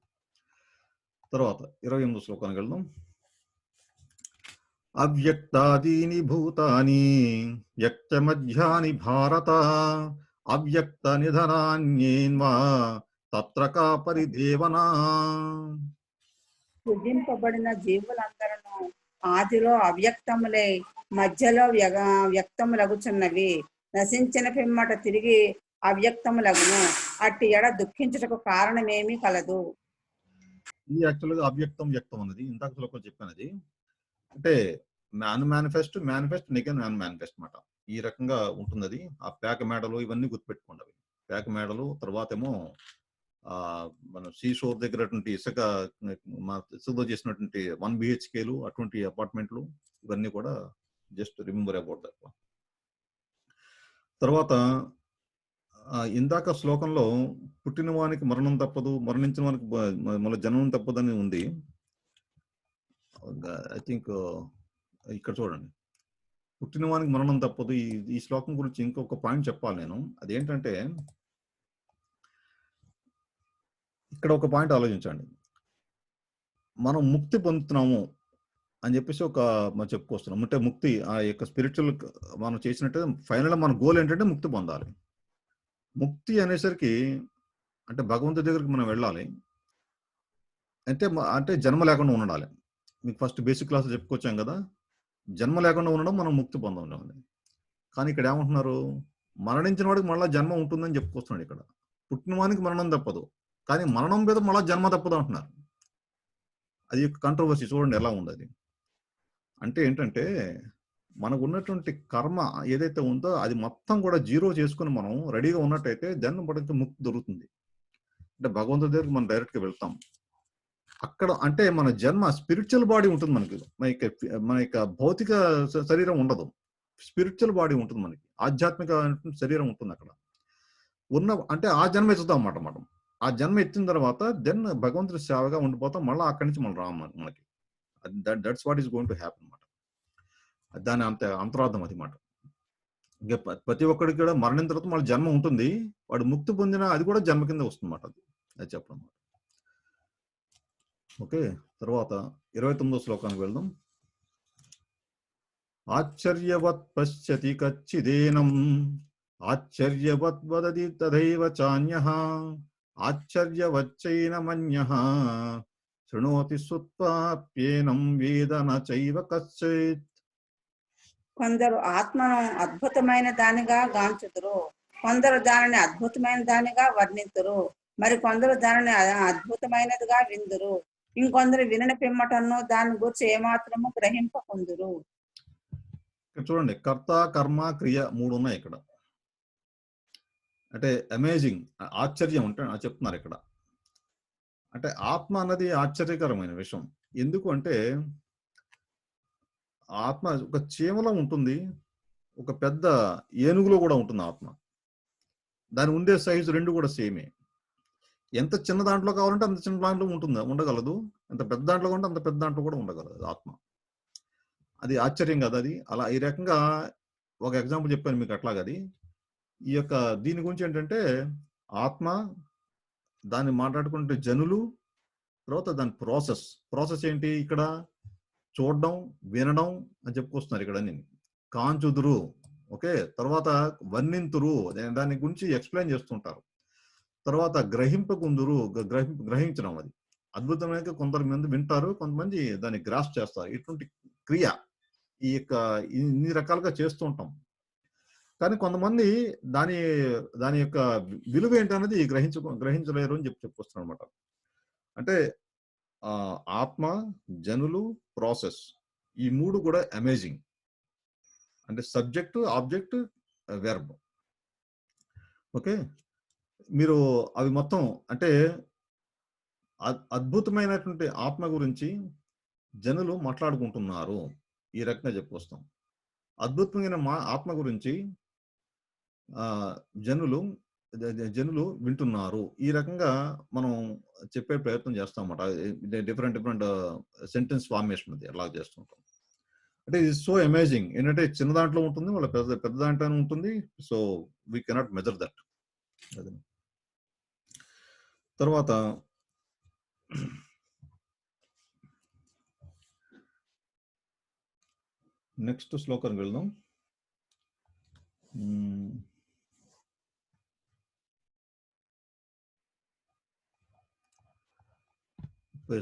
Speaker 1: తర్వాత 28వ శ్లోకానికి వెళ్దాం. అవ్యక్తాదీని భూతాని వ్యక్తమధ్యాని భారత అవ్యక్త నిధనాన్యేన్వా తత్ర కా పరిదేవనా.
Speaker 2: సృజింపబడిన జీవులందరూ ఆదిలో అవ్యక్తములై మధ్యలో వ్యక్తములగుచున్నవి, నశించిన పిమ్మట తిరిగి అవ్యక్తములగును. అట్టి ఎడ దుఃఖించుటకు కారణమేమీ కలదు.
Speaker 1: ఇది యాక్చువల్గా అవ్యక్తం వ్యక్తం అన్నది ఇందాక శ్లోకంలో చెప్పినది. అంటే మేనిఫెస్ట్, నెగన్ మేనిఫెస్ట్ మాట. ఈ రకంగా ఉంటుంది అది. ఆ పేక మేడలు ఇవన్నీ గుర్తుపెట్టుకోండి. అవి పేక మేడలు, తర్వాత ఏమో మన సీ షోర్ దగ్గర ఇసుకతో చేసినటువంటి 1 BHKలు అటువంటి అపార్ట్మెంట్లు, ఇవన్నీ కూడా జస్ట్ రిమెంబర్ అబౌట్ దట్. తర్వాత ఇందాక శ్లోకంలో పుట్టిన వానికి మరణం తప్పదు, మరణించిన వానికి మళ్ళీ జన్మం తప్పదని ఉంది. ఐ థింక్ ఇక్కడ చూడండి, పుట్టిన వానికి మరణం తప్పదు. ఈ శ్లోకం గురించి ఇంకొక పాయింట్ చెప్పాలి నేను. అదేంటంటే, ఇక్కడ ఒక పాయింట్ ఆలోచించండి. మనం ముక్తి పొందుతున్నాము అని చెప్పేసి మనం చెప్పుకొస్తున్నాం. అంటే ముక్తి, ఆ యొక్క స్పిరిచువల్ మనం చేసినట్టు ఫైనల్ మన గోల్ ఏంటంటే ముక్తి పొందాలి. ముక్తి అనేసరికి అంటే భగవంతుడి దగ్గరికి మనం వెళ్ళాలి అంటే జన్మ లేకుండా ఉండాలి. మీకు ఫస్ట్ బేసిక్ క్లాస్ చెప్పుకొచ్చాం కదా, జన్మ లేకుండా ఉండడం మనం ముక్తి పొందడం అని. కానీ ఇక్కడ ఏమంటున్నారు, మరణించిన వాడికి మళ్ళీ జన్మ ఉంటుందని చెప్పుకొస్తున్నాడు ఇక్కడ. పుట్టిన వానికి మరణం తప్పదు, కానీ మరణం మీద మళ్ళీ జన్మ తప్పదు అంటున్నారు. అది కంట్రవర్సీ చూడండి ఎలా ఉంది అది. అంటే ఏంటంటే మనకు ఉన్నటువంటి కర్మ ఏదైతే ఉందో అది మొత్తం కూడా జీరో చేసుకుని మనం రెడీగా ఉన్నట్టయితే జన్మ పడితే ముక్తి దొరుకుతుంది. అంటే భగవంతుడి దగ్గరికి మనం డైరెక్ట్గా వెళ్తాం. అక్కడ అంటే మన జన్మ స్పిరిచువల్ బాడీ ఉంటుంది మనకి, మన యొక్క భౌతిక శరీరం ఉండదు, స్పిరిచువల్ బాడీ ఉంటుంది మనకి, ఆధ్యాత్మిక శరీరం ఉంటుంది అక్కడ ఉన్న. అంటే ఆ జన్మ ఎత్తుతాం అన్నమాట మనం. ఆ జన్మ ఎత్తిన తర్వాత దెన్ భగవంతుడి సేవగా ఉండిపోతాం, మళ్ళీ అక్కడి నుంచి మనం రాము మనకి. That's what is going to happen అనమాట. దాని అంతరార్థం అది మాట. ఇంకా ప్రతి ఒక్కడికి కూడా మరణిన తర్వాత మళ్ళీ జన్మ ఉంటుంది, వాడు ముక్తి పొందిన అది కూడా జన్మ కింద వస్తుంది అన్నమాట. అది చెప్పడం. ఓకే, తర్వాత 29వ శ్లోకానికి వెళ్దాం. ఆశ్చర్యవత్ పశ్యతి కచ్చిదేనం ఆశ్చర్యవత్ వదతి తథైవ చాన్యః ఆశ్చర్యవచ్చైనమన్యః శృణోతి సుత్వాప్యేనం వేద న చైవ కశ్చిత్.
Speaker 2: కొందరు ఆత్మను అద్భుతమైన దానిగా గాంచుదురు, కొందరు దానిని అద్భుతమైన దానిగా వర్ణింతురు, మరి కొందరు దానిని అద్భుతమైనదిగా విందురు, ఇంకొందరు వినని పిమ్మటను దాని గురించి ఏమాత్రము గ్రహింపకుందురు.
Speaker 1: చూడండి, కర్త కర్మ క్రియ 3 ఉన్నాయి ఇక్కడ. అంటే అమేజింగ్, ఆశ్చర్యం అంటే చెప్తున్నారు ఇక్కడ. అంటే ఆత్మ అన్నది ఆశ్చర్యకరమైన విషయం. ఎందుకు అంటే ఆత్మ ఒక చీమలో ఉంటుంది, ఒక పెద్ద ఏనుగులో కూడా ఉంటుంది ఆత్మ. దాని ఉండే సైజు 2 కూడా సేమే. ఎంత చిన్న దాంట్లో కావాలంటే అంత చిన్న దాంట్లో ఉండగలదు, ఎంత పెద్ద దాంట్లో ఉంటే అంత పెద్ద దాంట్లో కూడా ఉండగలదు ఆత్మ. అది ఆశ్చర్యం కదా అది. అలా ఈ రకంగా ఒక ఎగ్జాంపుల్ చెప్పాను మీకు అట్లాగది. అది ఈ యొక్క దీని గురించి ఏంటంటే ఆత్మ, దాన్ని మాట్లాడుకుంటే జనులు, తర్వాత దాని ప్రాసెస్ ఏంటి ఇక్కడ చూడడం వినడం అని చెప్పుకొస్తున్నారు ఇక్కడ. నేను కాంచుదురు, ఓకే, తర్వాత వర్ణింతురు, దాని గురించి ఎక్స్ప్లెయిన్ చేస్తుంటారు, తర్వాత గ్రహింపకుందురు, గ్రహించడం. అది అద్భుతమైన కొంతమంది వింటారు, కొంతమంది దాన్ని గ్రాస్ చేస్తారు. ఇటువంటి క్రియ ఈ యొక్క ఇన్ని రకాలుగా చేస్తూ ఉంటాం. కానీ కొంతమంది దాని యొక్క విలువ ఏంటనేది గ్రహించలేరు అని చెప్పుకొస్తున్నారు అనమాట. అంటే ఆత్మ, జనులు, ప్రాసెస్, ఈ 3 కూడా అమేజింగ్. అంటే సబ్జెక్టు, ఆబ్జెక్ట్, వెర్బ్. ఓకే, మీరు అవి మొత్తం అంటే అద్భుతమైనటువంటి ఆత్మ గురించి జనులు మాట్లాడుకుంటున్నారు, ఈ రకంగా చెప్పుకొస్తాం. అద్భుతమైన ఆత్మ గురించి జనులు వింటున్నారు, ఈ రకంగా మనం చెప్పే ప్రయత్నం చేస్తాం అన్నమాట. డిఫరెంట్ సెంటెన్స్ ఫార్మేషన్ అది అలా చేస్తుంటాం. అంటే ఇది సో అమేజింగ్. ఏంటంటే చిన్న దాంట్లో ఉంటుంది, వాళ్ళ పెద్ద దాంట్లో ఉంటుంది. So we cannot measure that. తర్వాత నెక్స్ట్ శ్లోకానికి వెళ్దాం.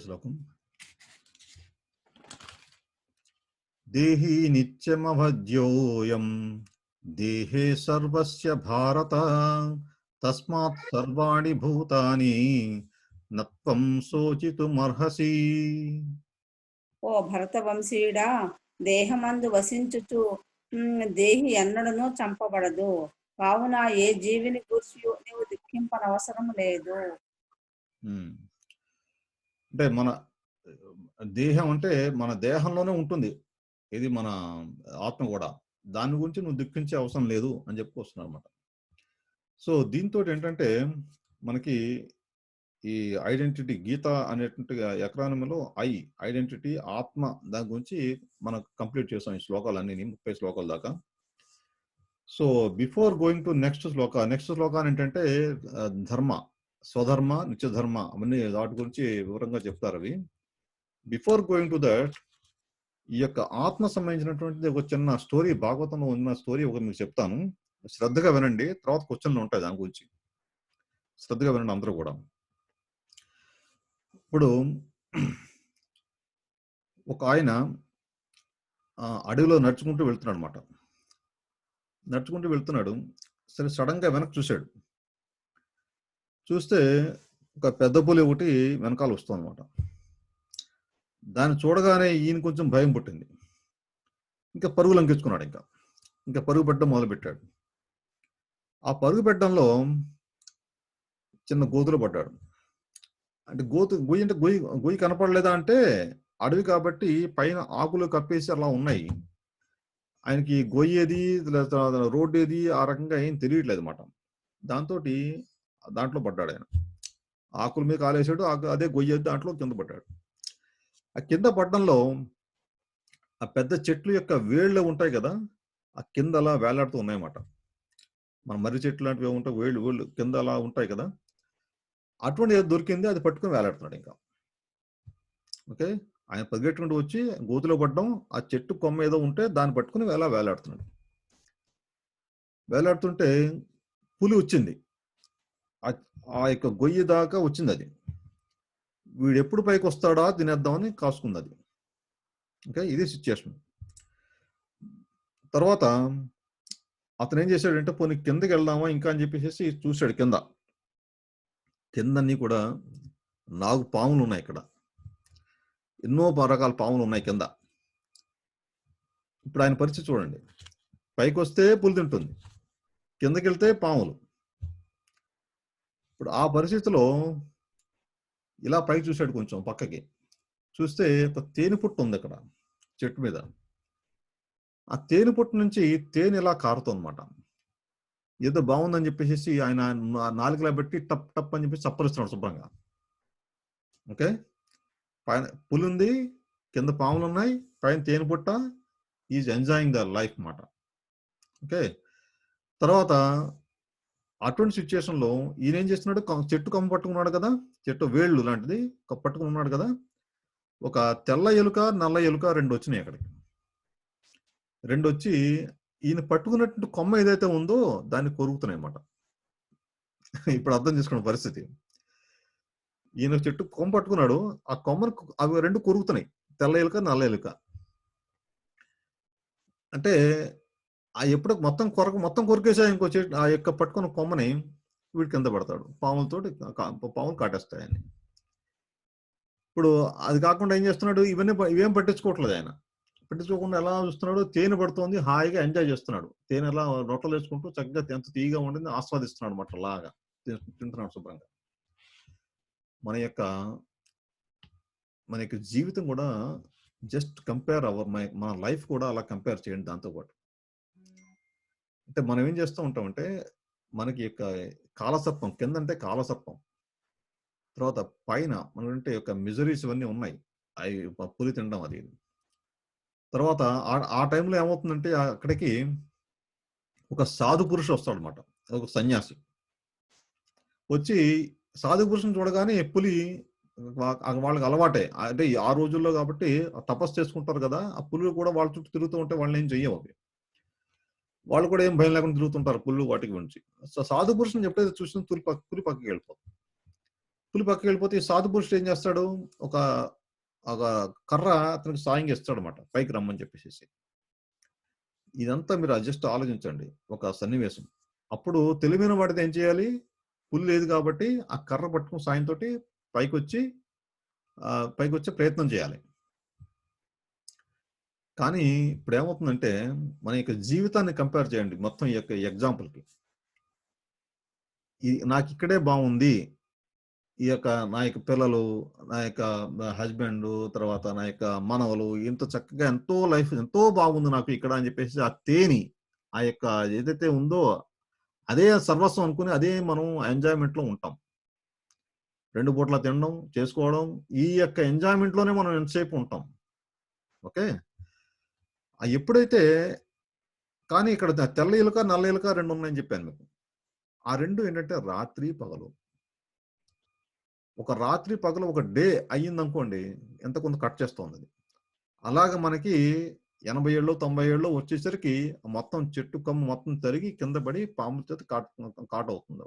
Speaker 1: శ్లోకం. దేహి నిత్యమవధ్యోయం దేహే సర్వస్య భారత తస్మాత్ సర్వాణి భూతాని నత్వం శోచితుమర్హసి.
Speaker 2: ఓ భరత వంశీయుడా, దేహమందు వసించుచు దేహి ఎన్నడను చంపబడదు, కావున ఏ జీవిని గురించి నీవు దుఃఖింపనవసరం లేదు.
Speaker 1: అంటే మన దేహం అంటే మన దేహంలోనే ఉంటుంది, ఇది మన ఆత్మ కూడా, దాని గురించి నువ్వు దుఃఖించే అవసరం లేదు అని చెప్పుకొస్తున్నావు అనమాట. సో దీంతో ఏంటంటే మనకి ఈ ఐడెంటిటీ, గీత అనేటువంటి ఎకరానంలో ఐడెంటిటీ, ఆత్మ, దాని గురించి మనం కంప్లీట్ చేస్తాం ఈ శ్లోకాలన్నీ, 30 శ్లోకాల దాకా. So before going to next శ్లోకాన్ని ఏంటంటే ధర్మ, స్వధర్మ, నిత్యధర్మ, అవన్నీ వాటి గురించి వివరంగా చెప్తారు అవి. బిఫోర్ గోయింగ్ టు దట్, ఈ యొక్క ఆత్మ సంబంధించినటువంటి ఒక చిన్న స్టోరీ, భాగవతంలో ఉన్న స్టోరీ ఒకటి మీకు చెప్తాను, శ్రద్ధగా వినండి. తర్వాత క్వశ్చన్లు ఉంటాయి దాని గురించి, శ్రద్ధగా వినండి అందరూ కూడా. ఇప్పుడు ఒక ఆయన అడవిలో నడుచుకుంటూ వెళ్తున్నాడు అనమాట. నడుచుకుంటూ వెళ్తున్నాడు. సరే సడన్గా వెనక్కి చూశాడు. చూస్తే ఒక పెద్ద పులి ఒకటి వెనకాల వస్తుందన్నమాట. దాన్ని చూడగానే ఈయన కొంచెం భయం పుట్టింది. ఇంకా పరుగు లంకించుకున్నాడు. ఇంకా పరుగు పెట్టడం మొదలుపెట్టాడు. ఆ పరుగు పెట్టడంలో చిన్న గోతులో పడ్డాడు. అంటే గొయ్యి అంటే గొయ్యి కనపడలేదా అంటే, అడవి కాబట్టి పైన ఆకులు కప్పేసి అలా ఉన్నాయి. ఆయనకి గొయ్యి ఏది, రోడ్డు ఏది ఆ రకంగా ఏం తెలియట్లేదు అన్నమాట. దాంట్లో పడ్డాడు ఆయన. ఆకుల మీద కాలేసాడు. అదే గొయ్యి దాంట్లో కింద పడ్డాడు. ఆ కింద పడ్డంలో ఆ పెద్ద చెట్లు యొక్క వేళ్ళు ఉంటాయి కదా, ఆ కింద అలా వేలాడుతూ ఉన్నాయన్నమాట. మన మర్రి చెట్లు లాంటివి ఉంటాయి, వేళ్ళు కింద అలా ఉంటాయి కదా, అటువంటి ఏదో దొరికింది. అది పట్టుకుని వేలాడుతున్నాడు ఇంకా. ఓకే, ఆయన పరిగెట్టుకుంటూ వచ్చి గోతులో పడ్డం, ఆ చెట్టు కొమ్మ ఏదో ఉంటే దాన్ని పట్టుకుని వేలాడుతున్నాడు. వేలాడుతుంటే పులి వచ్చింది. ఆ యొక్క గొయ్యి దాకా వచ్చింది. అది వీడు ఎప్పుడు పైకి వస్తాడా తినేద్దామని కాసుకుంది అది. ఓకే, ఇది సిచ్యుయేషన్. తర్వాత అతను ఏం చేశాడంటే, పోనీ కిందకి వెళ్దామా ఇంకా అని చెప్పేసి చూశాడు. కిందన్నీ కూడా నాగు పాములు ఉన్నాయి. ఇక్కడ ఎన్నో రకాల పాములు ఉన్నాయి కింద. ఇప్పుడు ఆయన పరిస్థితి చూడండి. పైకి వస్తే పులి తింటుంది, కిందకి వెళ్తే పాములు. ఇప్పుడు ఆ పరిస్థితిలో ఇలా పైకి చూశాడు, కొంచెం పక్కకి చూస్తే ఒక తేనె పుట్టు ఉంది అక్కడ చెట్టు మీద. ఆ తేనె పుట్టు నుంచి తేనె ఇలా కారుతుంది అన్నమాట. ఏదో బాగుందని చెప్పేసి ఆయన నాలుగులా పెట్టి టప్ టప్ అని చెప్పి చప్పరిస్తున్నాడు శుభ్రంగా. ఓకే, పైన పులి ఉంది, కింద పాములు ఉన్నాయి, పైన తేనె పుట్ట. ఈజ్ ఎంజాయింగ్ ద లైఫ్ మాట. ఓకే, తర్వాత అటువంటి సిచ్యుయేషన్లో ఈయన ఏం చేస్తున్నాడు, చెట్టు కొమ్మ పట్టుకున్నాడు కదా, చెట్టు వేళ్ళు లాంటిది పట్టుకుని ఉన్నాడు కదా. ఒక తెల్ల ఎలుక, నల్ల ఎలుక రెండు వచ్చినాయి అక్కడికి. రెండు వచ్చి ఈయన పట్టుకున్నట్టు కొమ్మ ఏదైతే ఉందో దాన్ని కొరుకుతున్నాయి అన్నమాట. ఇప్పుడు అర్థం చేసుకున్న పరిస్థితి. ఈయన చెట్టు కొమ్మ పట్టుకున్నాడు, ఆ కొమ్మను అవి రెండు కొరుకుతున్నాయి, తెల్ల ఎలుక, నల్ల ఎలుక. అంటే ఎప్పుడు మొత్తం కొరికేసా ఇంకో చెట్టు ఆ యొక్క పట్టుకున్న కొమ్మని వీడి కింద పడతాడు. పాములు కాటేస్తాయని. ఇప్పుడు అది కాకుండా ఏం చేస్తున్నాడు, ఇవేం పట్టించుకోవట్లేదు ఆయన. పట్టించుకోకుండా ఎలా చూస్తున్నాడు, తేనె పడుతోంది, హాయిగా ఎంజాయ్ చేస్తున్నాడు. తేనె ఎలా రొట్టలు వేసుకుంటూ చక్కగా ఎంత తీయగా ఉండింది ఆస్వాదిస్తున్నాడు అన్నమాట. లాగా తింటున్నాడు శుభ్రంగా. మన యొక్క జీవితం కూడా జస్ట్ కంపేర్ మన లైఫ్ కూడా అలా కంపేర్ చేయండి దాంతోపాటు. అంటే మనం ఏం చేస్తూ ఉంటామంటే, మనకి యొక్క కాలసర్పం కిందంటే కాలసర్పం, తర్వాత పైన మనకంటే యొక్క మిజరీస్ ఇవన్నీ ఉన్నాయి. అవి పులి తినడం అది. తర్వాత ఆ టైంలో ఏమవుతుందంటే, అక్కడికి ఒక సాధు పురుషుడు వస్తాడు అనమాట, ఒక సన్యాసి వచ్చి. సాధు పురుషుని చూడగానే పులి వాళ్ళకి అలవాటే. అంటే ఆ రోజుల్లో కాబట్టి తపస్సు చేసుకుంటారు కదా, ఆ పులులు కూడా వాళ్ళ చుట్టూ తిరుగుతూ ఉంటే వాళ్ళని ఏం చెయ్యవు అవి. వాళ్ళు కూడా ఏం భయం లేకుండా తిరుగుతుంటారు పుల్లు వాటికి నుంచి. సాధు పురుషుని ఎప్పుడైతే చూసిన పులి పక్కకి వెళ్ళిపోతుంది. పులి పక్కకి వెళ్ళిపోతే ఈ సాధు పురుషుడు ఏం చేస్తాడు, ఒక కర్ర అతనికి సాయంగా ఇస్తాడు అనమాట, పైకి రమ్మని చెప్పేసి. ఇదంతా మీరు జస్ట్ ఆలోచించండి, ఒక సన్నివేశం. అప్పుడు తెలివైన వాడితే ఏం చేయాలి, పులి లేదు కాబట్టి ఆ కర్ర పట్టుకుని సాయంతో పైకి వచ్చే ప్రయత్నం చేయాలి. కానీ ఇప్పుడు ఏమవుతుందంటే, మన యొక్క జీవితాన్ని కంపేర్ చేయండి మొత్తం ఈ యొక్క ఎగ్జాంపుల్కి. నాకు ఇక్కడే బాగుంది, ఈ యొక్క నా యొక్క పిల్లలు, నా యొక్క హస్బెండ్, తర్వాత నా యొక్క మనవలు, చక్కగా ఎంతో లైఫ్ ఎంతో బాగుంది నాకు ఇక్కడ అని చెప్పేసి ఆ తేని ఆ యొక్క ఏదైతే ఉందో అదే సర్వస్వం అనుకుని అదే మనం ఎంజాయ్మెంట్ లో ఉంటాం. 2 పూట్ల తినడం చేసుకోవడం, ఈ యొక్క ఎంజాయ్మెంట్ లోనే మనం ఎంతసేపు ఉంటాం. ఓకే, ఎప్పుడైతే కానీ ఇక్కడ తెల్ల ఎలుక, నల్ల ఎలుక రెండు ఉన్నాయని చెప్పాను మీకు. ఆ రెండు ఏంటంటే రాత్రి పగలు. ఒక రాత్రి పగలు ఒక డే అయ్యిందనుకోండి, ఎంత కొంత కట్ చేస్తుంది అది. అలాగ మనకి 80 ఏళ్ళు 90 ఏళ్ళు వచ్చేసరికి మొత్తం చెట్టు కొమ్మ మొత్తం తరిగి కింద పడి పాము చేత కాటవుతుంది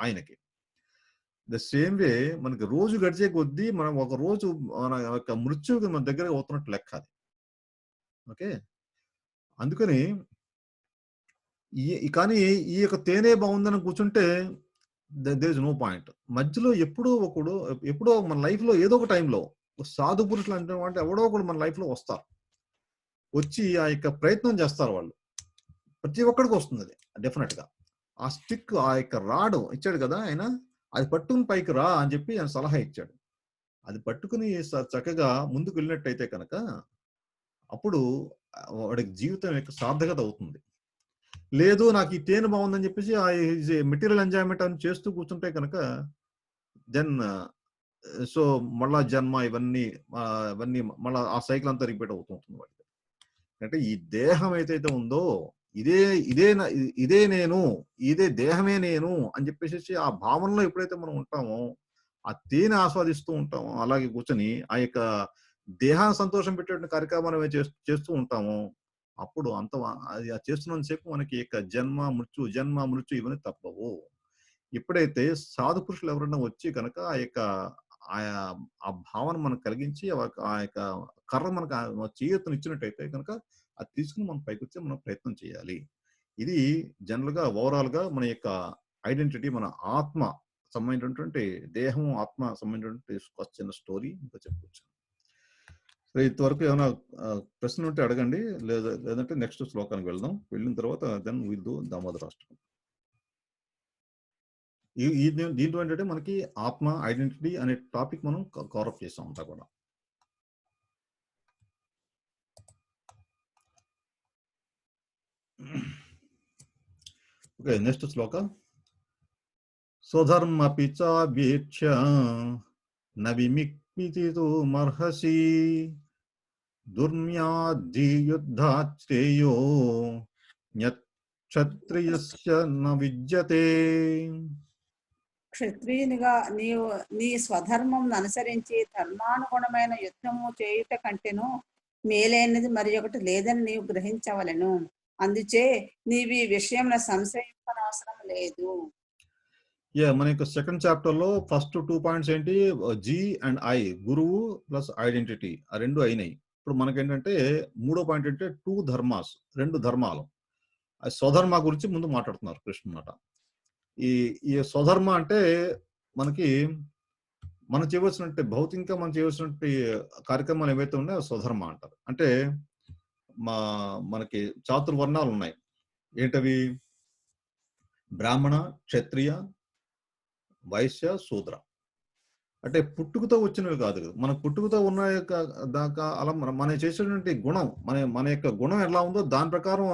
Speaker 1: ఆయనకి. ద సేమ్ వే మనకి రోజు గడిచే కొద్దీ మనం ఒక రోజు మన యొక్క మృత్యువుకి మన దగ్గర అవుతున్నట్టు లెక్క అది. ఓకే. అందుకని కానీ ఈ యొక్క తేనె బాగుందని కూర్చుంటే దేర్ ఇస్ నో పాయింట్. మధ్యలో ఎప్పుడో మన లైఫ్‌లో ఏదో ఒక టైంలో సాధు పురుషులు అంటే ఎవడో ఒకడు మన లైఫ్‌లో వస్తారు. వచ్చి ఆ యొక్క ప్రయత్నం చేస్తారు వాళ్ళు. ప్రతి ఒక్కడికి వస్తుందది డెఫినిట్‌గా. ఆ స్టిక్ ఆ యొక్క రాడ్ ఇచ్చాడు కదా ఆయన, అది పట్టుకొని పైకి రా అని చెప్పి ఆయన సలహా ఇచ్చాడు. అది పట్టుకుని చక్కగా ముందుకు వెళ్ళినట్టయితే కనుక అప్పుడు వాడికి జీవితం యొక్క సార్థకత అవుతుంది. లేదు నాకు ఈ తేనె బాగుందని చెప్పేసి మెటీరియల్ ఎంజాయ్మెంట్ అని చేస్తూ కూర్చుంటే కనుక దెన్ సో మళ్ళా జన్మ ఇవన్నీ మళ్ళా ఆ సైకిల్ అంతా రిపీట్ అవుతూ ఉంటుంది వాడికి. అంటే ఈ దేహం ఏదైతే ఉందో ఇదే ఇదే నేను, ఇదే దేహమే నేను అని చెప్పేసి ఆ భావనలో ఎప్పుడైతే మనం ఉంటామో ఆ తేనె ఆస్వాదిస్తూ ఉంటామో, అలాగే కూర్చొని ఆ యొక్క దేహాన్ని సంతోషం పెట్టేటువంటి కార్యక్రమాలు చేస్తూ ఉంటామో అప్పుడు అది చేస్తున్నంత సేపు మనకి యొక్క జన్మ మృత్యు ఇవన్నీ తప్పవు. ఎప్పుడైతే సాధు పురుషులు ఎవరైనా వచ్చి కనుక ఆ భావన మనకు కలిగించి ఆ యొక్క కర్ర మనకు చేయూతను ఇచ్చినట్టయితే కనుక అది తీసుకుని మనం పైకొచ్చి మనం ప్రయత్నం చేయాలి. ఇది జనరల్ గా ఓవరాల్ గా మన యొక్క ఐడెంటిటీ, మన ఆత్మ సంబంధించినటువంటి దేహం ఆత్మ సంబంధించినటువంటి చిన్న స్టోరీ ఇంకా చెప్పవచ్చు. సో ఇంతవరకు ఏమైనా ప్రశ్న ఉంటే అడగండి, లేదంటే నెక్స్ట్ శ్లోకానికి వెళ్దాం. వెళ్ళిన తర్వాత దెన్ విల్ డు దామోదరాష్టకం. దీంట్లో ఏంటంటే మనకి ఆత్మ ఐడెంటిటీ అనే టాపిక్ మనం కవరప్ చేసాం అంతా కూడా. ఓకే, నెక్స్ట్ శ్లోక. స్వధర్మపి చాభీక్ష నవిమిక్మితితో మర్హసి దుర్మ్యాధియుద్ధాశ్రేయో క్షత్రియస్య న విద్యతే.
Speaker 2: క్షత్రియునిగా నీవు నీ స్వధర్మం అనుసరించి ధర్మానుగుణమైన యుద్ధము చేయుట కంటేను మేలైనది మరి ఒకటి లేదని నీవు గ్రహించవలెను. అందుచే నీవు ఈ విషయంలో సంశయించనవసరం లేదు.
Speaker 1: మన యొక్క సెకండ్ చాప్టర్ లో ఫస్ట్ 2 పాయింట్స్ ఏంటి? జీ అండ్ ఐ, గురువు ప్లస్ ఐడెంటిటీ, ఆ రెండు అయినాయి. ఇప్పుడు మనకేంటంటే మూడో పాయింట్ అంటే 2 ధర్మాస్, 2 ధర్మాలు. స్వధర్మ గురించి ముందు మాట్లాడుతున్నారు కృష్ణ మాట. ఈ స్వధర్మ అంటే మనకి మనం చేయవలసినట్టు భౌతికంగా మనం చేయవలసినట్టు కార్యక్రమాలు ఏవైతే ఉన్నాయో స్వధర్మ అంటారు. అంటే మనకి చాతుర్వర్ణాలు ఉన్నాయి. ఏంటవి? బ్రాహ్మణ, క్షత్రియ, వైశ్య, శూద్ర. అంటే పుట్టుకతో వచ్చినవి కాదు. మన పుట్టుకతో ఉన్న దాకా అలా మనం చేసేటువంటి గుణం, మన యొక్క గుణం ఎలా ఉందో దాని ప్రకారం